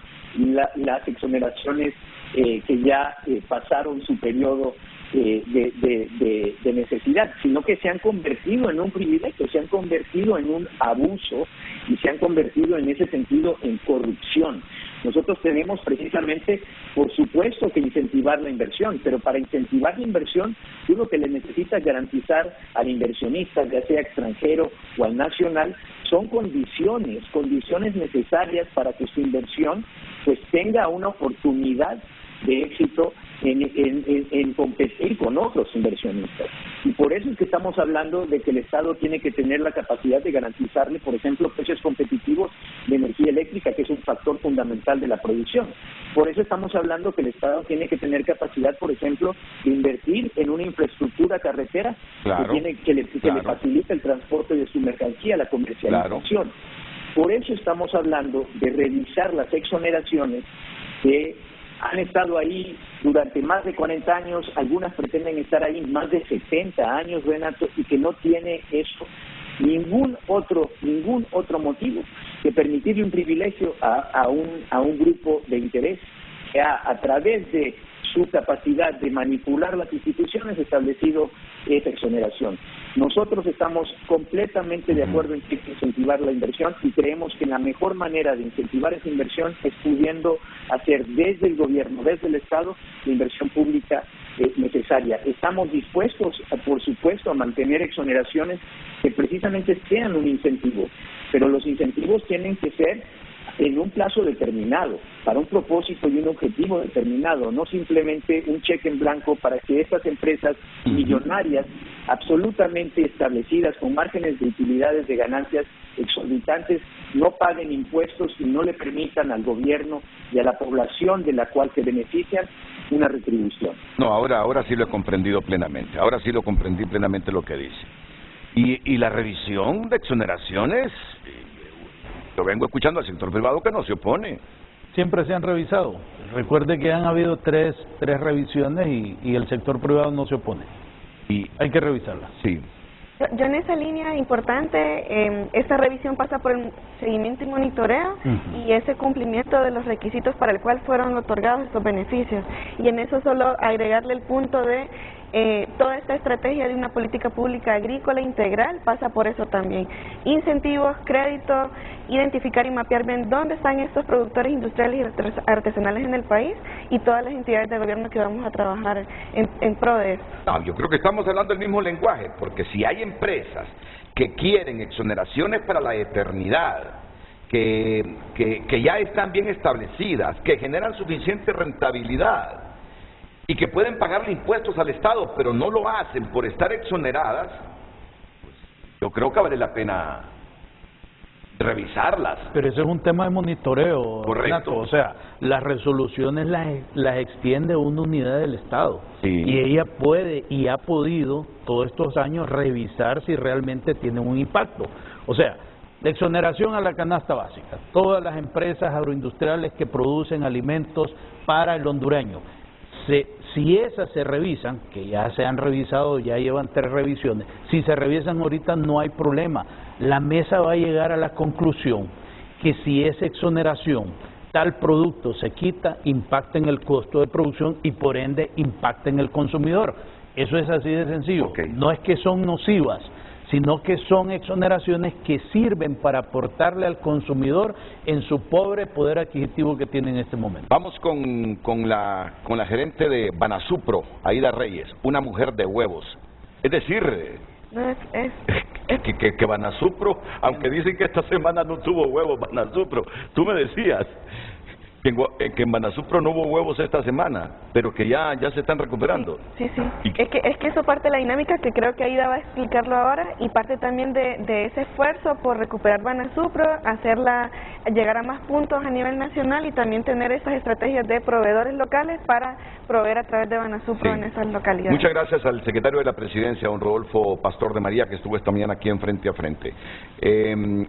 las exoneraciones que ya pasaron su periodo de necesidad, sino que se han convertido en un privilegio, se han convertido en un abuso y se han convertido en ese sentido en corrupción. Nosotros tenemos precisamente, por supuesto, que incentivar la inversión, pero para incentivar la inversión, tú lo que le necesitas garantizar al inversionista, ya sea extranjero o al nacional, son condiciones necesarias para que su inversión pues tenga una oportunidad de éxito en competir con otros inversionistas. Y por eso es que estamos hablando de que el Estado tiene que tener la capacidad de garantizarle, por ejemplo, precios competitivos de energía eléctrica, que es un factor fundamental de la producción. Por eso estamos hablando que el Estado tiene que tener capacidad, por ejemplo, de invertir en una infraestructura carretera que le facilite el transporte de su mercancía, la comercialización. Por eso estamos hablando de revisar las exoneraciones que han estado ahí durante más de 40 años, algunas pretenden estar ahí más de 70 años, Renato, y que no tiene eso ningún otro motivo que permitirle un privilegio a un grupo de interés que a través de su capacidad de manipular las instituciones establecido esa exoneración. Nosotros estamos completamente de acuerdo en que hay que incentivar la inversión y creemos que la mejor manera de incentivar esa inversión es pudiendo hacer desde el gobierno, desde el Estado, la inversión pública necesaria. Estamos dispuestos, por supuesto, a mantener exoneraciones que precisamente sean un incentivo, pero los incentivos tienen que ser en un plazo determinado, para un propósito y un objetivo determinado, no simplemente un cheque en blanco para que estas empresas millonarias, absolutamente establecidas, con márgenes de utilidades de ganancias exorbitantes, no paguen impuestos y no le permitan al gobierno y a la población de la cual se benefician una retribución. No, ahora sí lo he comprendido plenamente, ahora sí lo comprendí plenamente lo que dice. Y la revisión de exoneraciones, yo vengo escuchando al sector privado que no se opone. Siempre se han revisado. Recuerde que han habido tres revisiones y el sector privado no se opone. Y hay que revisarlas. Sí. Yo en esa línea importante, esta revisión pasa por el seguimiento y monitoreo y ese cumplimiento de los requisitos para el cual fueron otorgados estos beneficios. Y en eso solo agregarle el punto de toda esta estrategia de una política pública agrícola integral pasa por eso también. Incentivos, créditos, identificar y mapear bien dónde están estos productores industriales y artesanales en el país y todas las entidades de gobierno que vamos a trabajar en pro de eso. No, yo creo que estamos hablando el mismo lenguaje, porque si hay empresas que quieren exoneraciones para la eternidad, que ya están bien establecidas, que generan suficiente rentabilidad y que pueden pagarle impuestos al Estado, pero no lo hacen por estar exoneradas, pues yo creo que vale la pena revisarlas. Pero ese es un tema de monitoreo, Correcto. Renato. O sea, las resoluciones las extiende una unidad del Estado. Sí. Y ella puede y ha podido todos estos años revisar si realmente tienen un impacto. O sea, la exoneración a la canasta básica. Todas las empresas agroindustriales que producen alimentos para el hondureño. Si esas se revisan, que ya se han revisado, ya llevan 3 revisiones, si se revisan ahorita no hay problema. La mesa va a llegar a la conclusión que si esa exoneración, tal producto se quita, impacta en el costo de producción y por ende impacta en el consumidor. Eso es así de sencillo. Okay. No es que son nocivas, sino que son exoneraciones que sirven para aportarle al consumidor en su pobre poder adquisitivo que tiene en este momento. Vamos con la gerente de Banasupro, Aida Reyes, una mujer de huevos. Es decir, No, que Banasupro, aunque dicen que esta semana no tuvo huevos Banasupro, tú me decías que en Banasupro no hubo huevos esta semana, pero que ya se están recuperando. Sí. Es que eso parte de la dinámica que creo que Aida va a explicarlo ahora y parte también de ese esfuerzo por recuperar Banasupro, hacerla llegar a más puntos a nivel nacional y también tener esas estrategias de proveedores locales para proveer a través de Banasupro en esas localidades. Muchas gracias al secretario de la Presidencia, don Rodolfo Pastor de María, que estuvo esta mañana aquí en Frente a Frente.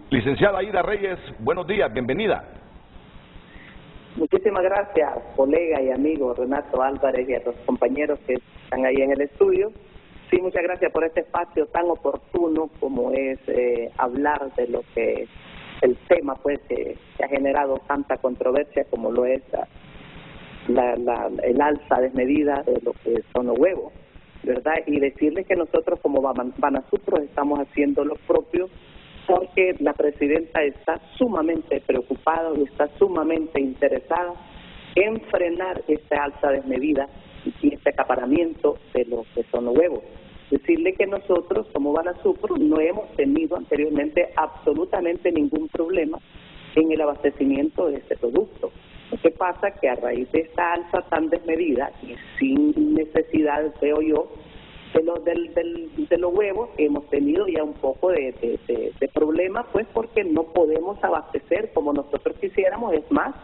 Licenciada Aida Reyes, buenos días, bienvenida. Muchísimas gracias, colega y amigo Renato Álvarez y a los compañeros que están ahí en el estudio. Sí, muchas gracias por este espacio tan oportuno como es hablar de lo que el tema pues que ha generado tanta controversia como lo es el alza desmedida de lo que son los huevos, ¿verdad? Y decirles que nosotros como Banasupro estamos haciendo lo propio porque la presidenta está sumamente preocupada y está sumamente interesada en frenar esta alza desmedida y este acaparamiento de lo que son los huevos. Decirle que nosotros, como Banasupro, no hemos tenido anteriormente absolutamente ningún problema en el abastecimiento de este producto. Lo que pasa es que a raíz de esta alza tan desmedida y sin necesidad, veo yo, de los huevos, hemos tenido ya un poco de problemas, pues porque no podemos abastecer como nosotros quisiéramos. Es más,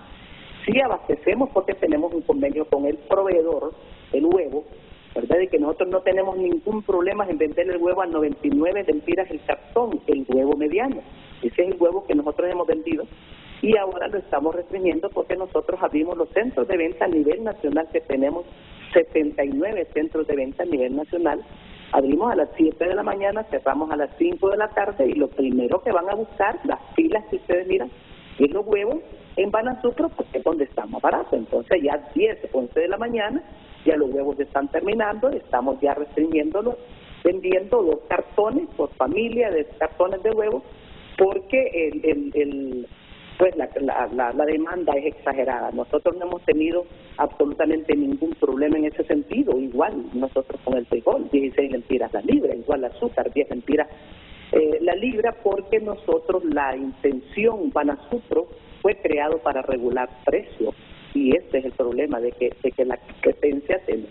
sí abastecemos porque tenemos un convenio con el proveedor del huevo, ¿verdad? Y que nosotros no tenemos ningún problema en vender el huevo a 99 lempiras el cartón, el huevo mediano. Ese es el huevo que nosotros hemos vendido y ahora lo estamos restringiendo porque nosotros abrimos los centros de venta a nivel nacional, que tenemos 79 centros de venta a nivel nacional. Abrimos a las 7 de la mañana, cerramos a las 5 de la tarde y lo primero que van a buscar, las filas que ustedes miran, es los huevos en Banasupro, porque es donde está más barato. Entonces ya 10, 11 de la mañana, ya los huevos están terminando, estamos ya restringiéndolos, vendiendo 2 cartones por familia de cartones de huevos, porque pues la demanda es exagerada. Nosotros no hemos tenido absolutamente ningún problema en ese sentido. Igual nosotros con el frijol, 16 lempiras la libra, igual el azúcar, 10 lempiras la libra, porque nosotros la intención Banasupro fue creado para regular precios. Y este es el problema de que la competencia tiene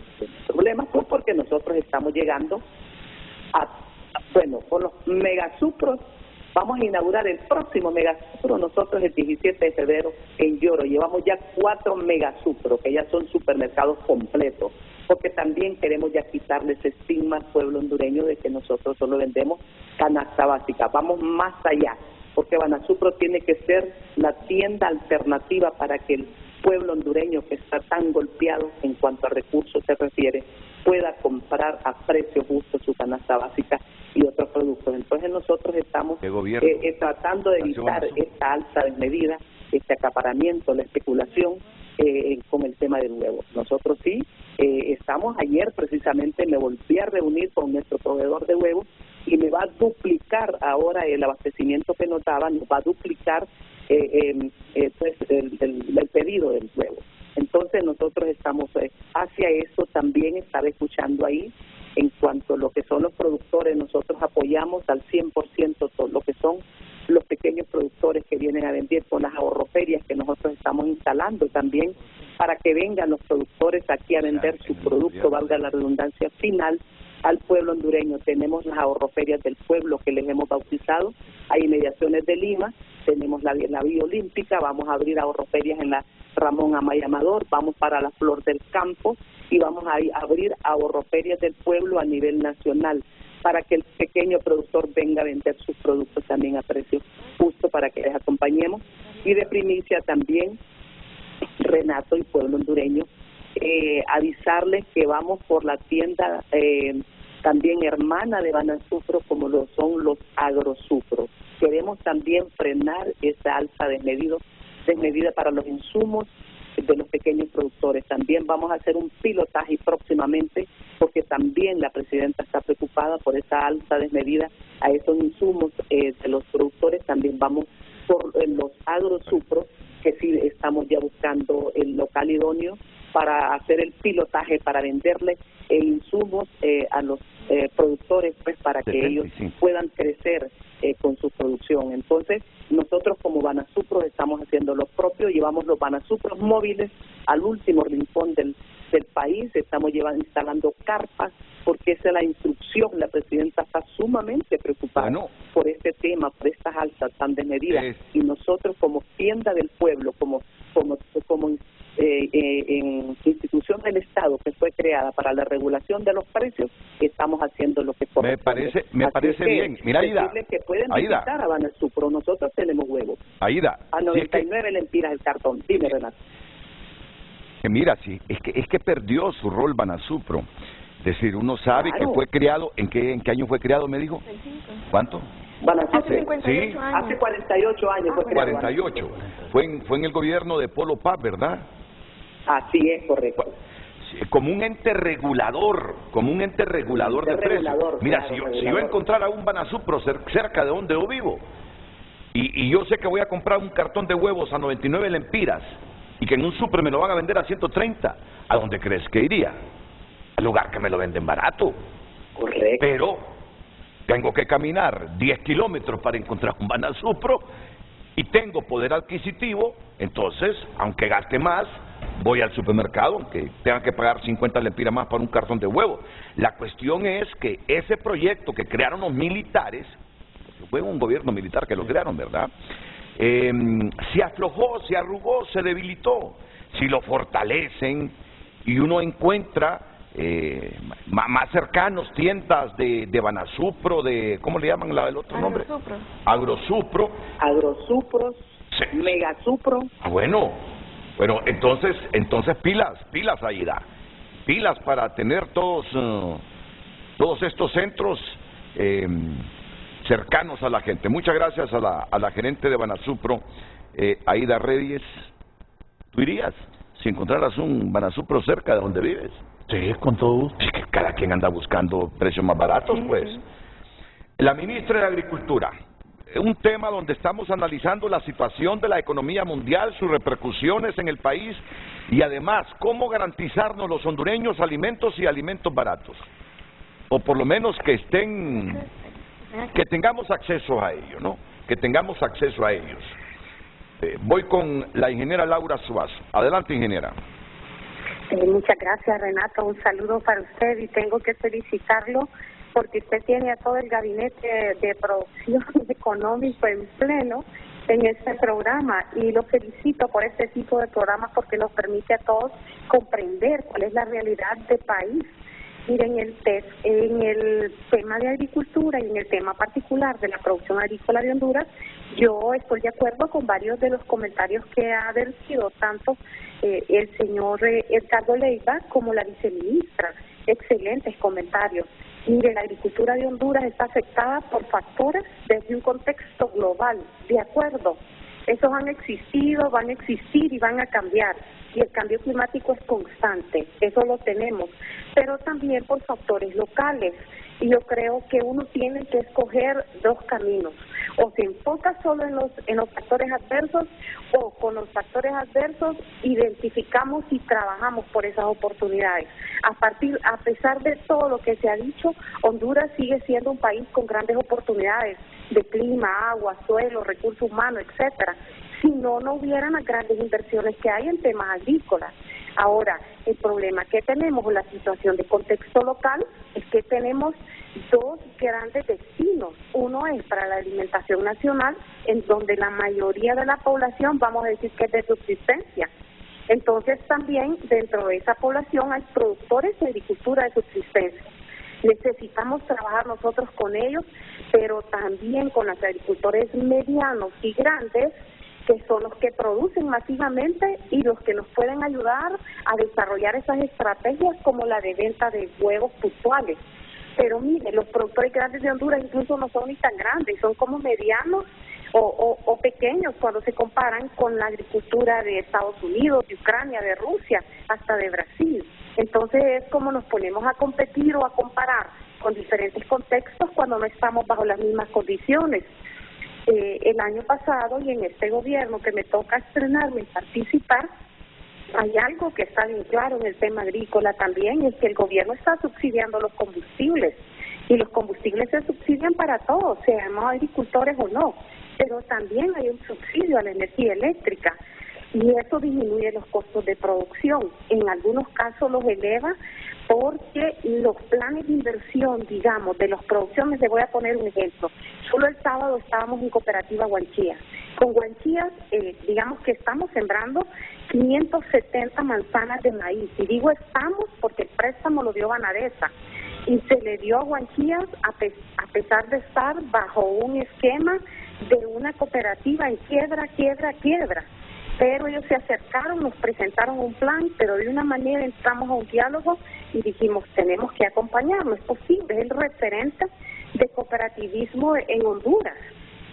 problemas, pues porque nosotros estamos llegando con los megasupros. Vamos a inaugurar el próximo megasupro nosotros el 17 de febrero en Lloro. Llevamos ya 4 megasupros, que ya son supermercados completos, porque también queremos ya quitarle ese estigma al pueblo hondureño de que nosotros solo vendemos canasta básica. Vamos más allá, porque Banasupro tiene que ser la tienda alternativa para que el pueblo hondureño, que está tan golpeado en cuanto a recursos se refiere, pueda comprar a precio justo su canasta básica y otros productos. Entonces nosotros estamos tratando de evitar esta alza desmedida, este acaparamiento, la especulación, con el tema del huevo. Nosotros sí estamos, ayer precisamente me volví a reunir con nuestro proveedor de huevos y me va a duplicar ahora el abastecimiento que nos daba, nos va a duplicar pues el pedido del huevo. Entonces nosotros estamos hacia eso. También estaba escuchando ahí en cuanto a lo que son los productores. Nosotros apoyamos al 100% todo lo que son los pequeños productores que vienen a vender con las ahorroferias que nosotros estamos instalando también para que vengan los productores aquí a vender su producto, valga la redundancia, final al pueblo hondureño. Tenemos las ahorroferias del pueblo que les hemos bautizado, hay inmediaciones de Lima, tenemos la Vía Olímpica, vamos a abrir ahorroferias en la Ramón Amaya Amador, vamos para la Flor del Campo y vamos a abrir ahorroferias del pueblo a nivel nacional para que el pequeño productor venga a vender sus productos también a precio justo para que les acompañemos. Y de primicia también, Renato y pueblo hondureño, avisarles que vamos por la tienda también hermana de Banasupro, como lo son los agrosupros. Queremos también frenar esa alza desmedida para los insumos de los pequeños productores. También vamos a hacer un pilotaje próximamente, porque también la presidenta está preocupada por esa alza desmedida a esos insumos de los productores. También vamos por los agrosupros, que sí estamos ya buscando el local idóneo para hacer el pilotaje, para venderle insumos a los productores, pues para que ellos puedan crecer con su producción. Entonces, nosotros como Banasupro estamos haciendo lo propio, llevamos los Banasupros móviles al último rincón del país, estamos instalando carpas, porque esa es la instrucción. La presidenta está sumamente preocupada por este tema, por estas alzas tan desmedidas, y nosotros como tienda del pueblo, como en institución del Estado que fue creada para la regulación de los precios, estamos haciendo lo que corresponde. Me parece bien. Mira, Aida, que pueden visitar a Banasupro, nosotros tenemos huevos. Aida, a 99 lempiras el cartón. Dime, Renato. Mira, sí, es que perdió su rol Banasupro. Es decir, uno sabe que fue creado, ¿en qué año fue creado, me dijo? ¿Cuánto? Hace 58 años. Hace 48 años fue creado. 48. Fue en el gobierno de Polo Paz, ¿verdad? Así es, correcto. Como un ente regulador de precios. Mira, claro, si yo encontrara un Banasupro cerca de donde yo vivo, y yo sé que voy a comprar un cartón de huevos a 99 lempiras, y que en un súper me lo van a vender a 130, ¿a dónde crees que iría? Al lugar que me lo venden barato. Correcto. Pero tengo que caminar 10 kilómetros para encontrar un Banasupro, y tengo poder adquisitivo, entonces, aunque gaste más, voy al supermercado, aunque tenga que pagar 50 lempiras más por un cartón de huevo. La cuestión es que ese proyecto que crearon los militares, fue un gobierno militar que lo crearon, ¿verdad?, se aflojó, se arrugó, se debilitó. Si lo fortalecen y uno encuentra más cercanos tiendas de Banasupro, de ¿cómo le llaman el otro nombre? Agrosupro. Agrosupros, sí. Megasupro. Bueno, entonces pilas, Aida, pilas para tener todos estos centros cercanos a la gente. Muchas gracias a la gerente de Banasupro, Aida Reyes. ¿Tú irías si encontraras un Banasupro cerca de donde vives? Sí, con todo gusto. Es que cada quien anda buscando precios más baratos, pues. La ministra de Agricultura, un tema donde estamos analizando la situación de la economía mundial, sus repercusiones en el país y además cómo garantizarnos los hondureños alimentos y alimentos baratos, o por lo menos que tengamos acceso a ellos, ¿no? Que tengamos acceso a ellos. Voy con la ingeniera Laura Suazo. Adelante, ingeniera. Muchas gracias, Renato. Un saludo para usted y tengo que felicitarlo porque usted tiene a todo el gabinete de producción económico en pleno en este programa y lo felicito por este tipo de programas porque nos permite a todos comprender cuál es la realidad del país. Miren, en el tema de agricultura y en el tema particular de la producción agrícola de Honduras, yo estoy de acuerdo con varios de los comentarios que ha vertido tanto el señor Edgardo Leiva como la viceministra. Excelentes comentarios. Mire, la agricultura de Honduras está afectada por factores desde un contexto global, de acuerdo. Esos han existido, van a existir y van a cambiar. Y el cambio climático es constante, eso lo tenemos, pero también por factores locales. Y yo creo que uno tiene que escoger dos caminos. O se enfoca solo en los factores adversos, o con los factores adversos identificamos y trabajamos por esas oportunidades. A pesar de todo lo que se ha dicho, Honduras sigue siendo un país con grandes oportunidades de clima, agua, suelo, recursos humanos, etcétera. Si no hubieran las grandes inversiones que hay en temas agrícolas. Ahora, el problema que tenemos en la situación de contexto local es que tenemos dos grandes destinos. Uno es para la alimentación nacional, en donde la mayoría de la población, vamos a decir que es de subsistencia. Entonces, también dentro de esa población hay productores de agricultura de subsistencia. Necesitamos trabajar nosotros con ellos, pero también con los agricultores medianos y grandes, que son los que producen masivamente y los que nos pueden ayudar a desarrollar esas estrategias como la de venta de huevos puntuales. Pero mire, los productores grandes de Honduras incluso no son ni tan grandes, son como medianos o pequeños cuando se comparan con la agricultura de Estados Unidos, de Ucrania, de Rusia, hasta de Brasil. Entonces es como nos ponemos a competir o a comparar con diferentes contextos cuando no estamos bajo las mismas condiciones. El año pasado y en este gobierno que me toca estrenarme y participar, hay algo que está bien claro en el tema agrícola también, es que el gobierno está subsidiando los combustibles, y los combustibles se subsidian para todos, seamos agricultores o no, pero también hay un subsidio a la energía eléctrica, y eso disminuye los costos de producción. En algunos casos los eleva porque los planes de inversión, digamos, de las producciones, les voy a poner un ejemplo. Solo el sábado estábamos en Cooperativa Guanchías. Con Guanchías, digamos que estamos sembrando 570 manzanas de maíz. Y digo estamos porque el préstamo lo dio Banadesa. Y se le dio a Guanchías a pesar de estar bajo un esquema de una cooperativa en quiebra. Pero ellos se acercaron, nos presentaron un plan, pero de una manera entramos a un diálogo y dijimos, tenemos que acompañarlo, es posible, es el referente de cooperativismo en Honduras.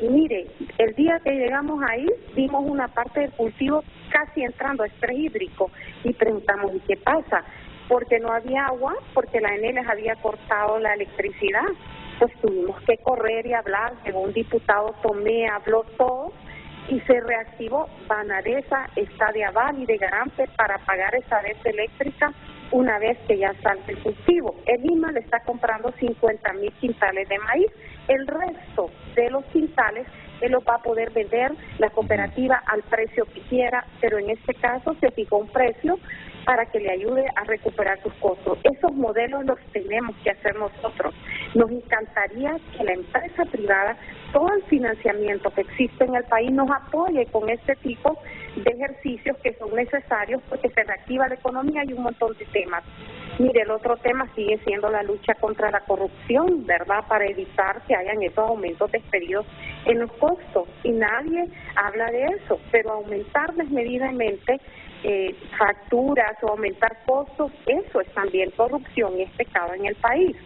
Y mire, el día que llegamos ahí, vimos una parte del cultivo casi entrando a estrés hídrico y preguntamos, ¿y qué pasa? Porque no había agua, porque la ENE les había cortado la electricidad. Pues tuvimos que correr y hablar, llegó un diputado Tomé, habló todo, y se reactivó. Banadesa está de aval y de garante para pagar esa red eléctrica una vez que ya salte el cultivo. El IMA le está comprando 50,000 quintales de maíz. El resto de los quintales él los va a poder vender la cooperativa al precio que quiera, pero en este caso se fijó un precio para que le ayude a recuperar sus costos. Esos modelos los tenemos que hacer nosotros. Nos encantaría que la empresa privada, todo el financiamiento que existe en el país, nos apoye con este tipo de ejercicios que son necesarios porque se reactiva la economía y un montón de temas. Mire, el otro tema sigue siendo la lucha contra la corrupción, ¿verdad?, para evitar que hayan esos aumentos despedidos en los costos. Y nadie habla de eso, pero aumentar desmedidamente facturas o aumentar costos, eso es también corrupción y es pecado en el país.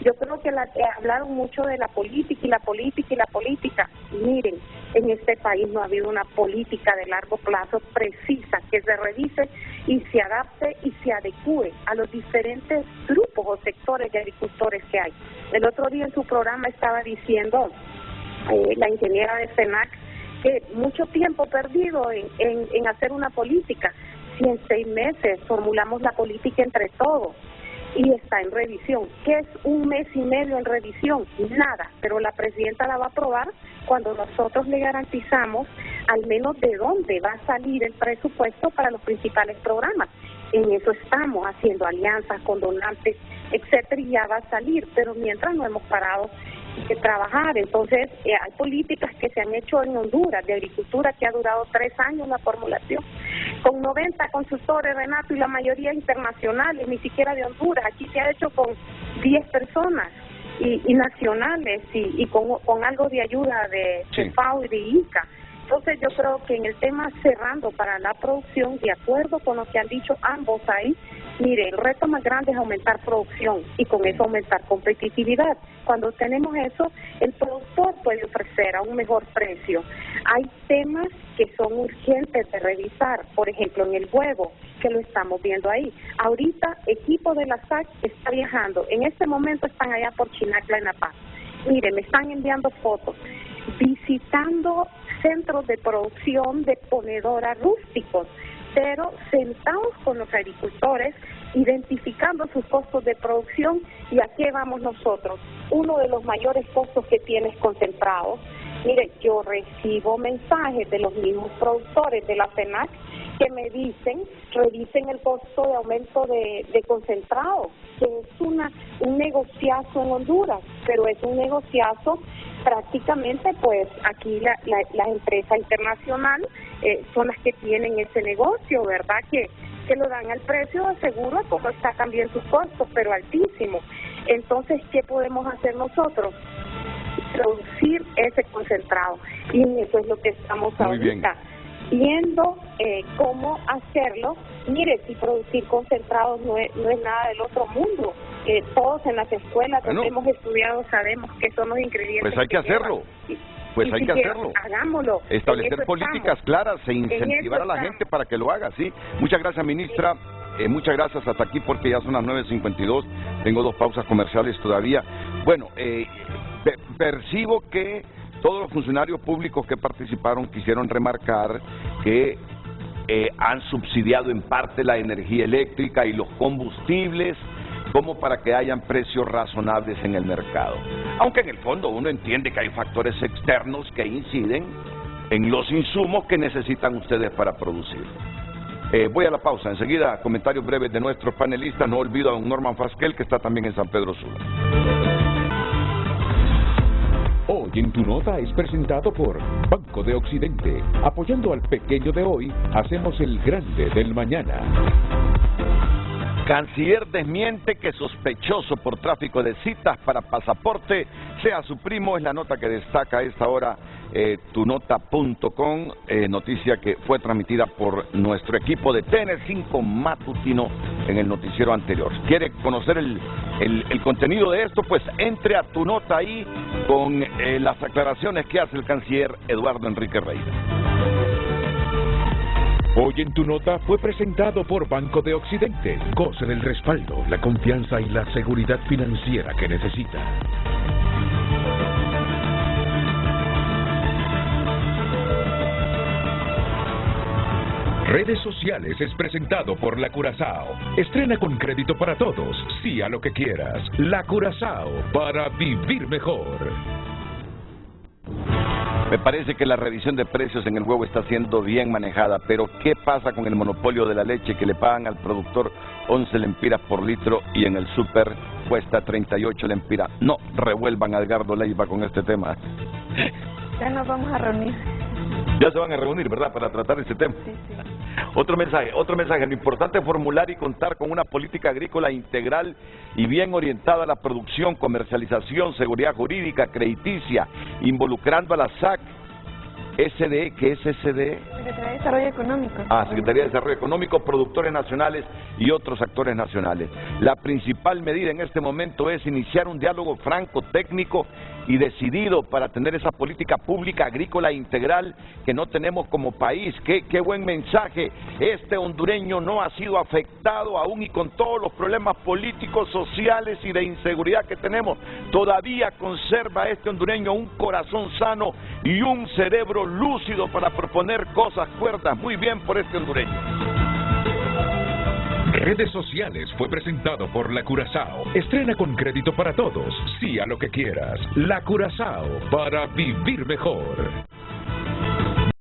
Yo creo que hablaron mucho de la política y la política y la política. Miren, en este país no ha habido una política de largo plazo precisa que se revise y se adapte y se adecue a los diferentes grupos o sectores de agricultores que hay. El otro día en su programa estaba diciendo la ingeniera de SENAC que mucho tiempo perdido en hacer una política. Si en 6 meses formulamos la política entre todos y está en revisión. ¿Qué es 1 mes y medio en revisión? Nada, pero la presidenta la va a aprobar cuando nosotros le garantizamos al menos de dónde va a salir el presupuesto para los principales programas. En eso estamos, haciendo alianzas con donantes, etcétera, y ya va a salir, pero mientras no hemos parado de trabajar. Entonces, hay políticas que se han hecho en Honduras de agricultura que ha durado 3 años la formulación, con 90 consultores, Renato, y la mayoría internacionales, ni siquiera de Honduras. Aquí se ha hecho con 10 personas y nacionales y con algo de ayuda de FAO y de ICA. Entonces yo creo que en el tema cerrando para la producción, de acuerdo con lo que han dicho ambos ahí, mire, el reto más grande es aumentar producción y con eso aumentar competitividad. Cuando tenemos eso, el productor puede ofrecer a un mejor precio. Hay temas que son urgentes de revisar, por ejemplo, en el huevo, que lo estamos viendo ahí. Ahorita, equipo de la SAC está viajando. En este momento están allá por Chinacla, en La Paz. Mire, me están enviando fotos, visitando centros de producción de ponedoras rústicos, pero sentados con los agricultores, identificando sus costos de producción. ¿Y a qué vamos nosotros? Uno de los mayores costos que tiene es concentrados. Mire, yo recibo mensajes de los mismos productores de la FENAC que me dicen, revisen el costo de aumento de concentrados, que es un negociazo en Honduras, pero es un negociazo prácticamente, pues aquí la empresa internacional son las que tienen ese negocio, ¿verdad? Que lo dan al precio de seguro, como está también sus costos, pero altísimo. Entonces, ¿qué podemos hacer nosotros? Producir ese concentrado, y eso es lo que estamos ahorita viendo cómo hacerlo. Mire, si producir concentrados no es nada del otro mundo. Todos en las escuelas donde hemos estudiado sabemos que son los ingredientes. Pues hay que hacerlo. Pues hay que hacerlo. Hagámoslo. Establecer políticas claras e incentivar a la gente para que lo haga, ¿sí? Muchas gracias, ministra. Muchas gracias, hasta aquí, porque ya son las 9:52. Tengo 2 pausas comerciales todavía. Bueno, percibo que todos los funcionarios públicos que participaron quisieron remarcar que han subsidiado en parte la energía eléctrica y los combustibles como para que hayan precios razonables en el mercado. Aunque en el fondo uno entiende que hay factores externos que inciden en los insumos que necesitan ustedes para producir. Voy a la pausa, enseguida comentarios breves de nuestros panelistas. No olvido a don Norman Fasquel, que está también en San Pedro Sula. Hoy en Tu Nota es presentado por Banco de Occidente. Apoyando al pequeño de hoy, hacemos el grande del mañana. Canciller desmiente que sospechoso por tráfico de citas para pasaporte sea su primo. Es la nota que destaca a esta hora tunota.com, noticia que fue transmitida por nuestro equipo de TN5 matutino en el noticiero anterior. ¿Quiere conocer el contenido de esto? Pues entre a Tu Nota ahí con las aclaraciones que hace el canciller Eduardo Enrique Reina. Hoy en Tu Nota fue presentado por Banco de Occidente. Goce del respaldo, la confianza y la seguridad financiera que necesita. Redes Sociales es presentado por La Curazao. Estrena con crédito para todos. Sí a lo que quieras. La Curazao, para vivir mejor. Me parece que la revisión de precios en el huevo está siendo bien manejada, pero ¿qué pasa con el monopolio de la leche que le pagan al productor 11 lempiras por litro y en el súper cuesta 38 lempiras? No revuelvan a Edgardo Leiva con este tema. Ya nos vamos a reunir. Ya se van a reunir, ¿verdad?, para tratar este tema. Sí, sí. Otro mensaje. Lo importante es formular y contar con una política agrícola integral y bien orientada a la producción, comercialización, seguridad jurídica, crediticia, involucrando a la SAC, SDE, ¿qué es SDE? Secretaría de Desarrollo Económico. Secretaría de Desarrollo Económico, productores nacionales y otros actores nacionales. La principal medida en este momento es iniciar un diálogo franco, técnico y decidido para tener esa política pública agrícola integral que no tenemos como país. Qué buen mensaje. Este hondureño no ha sido afectado aún, y con todos los problemas políticos, sociales y de inseguridad que tenemos, todavía conserva este hondureño un corazón sano y un cerebro lúcido para proponer cosas cuerdas. Muy bien por este hondureño. Redes Sociales fue presentado por La Curazao. Estrena con crédito para todos. Sí a lo que quieras. La Curazao, para vivir mejor.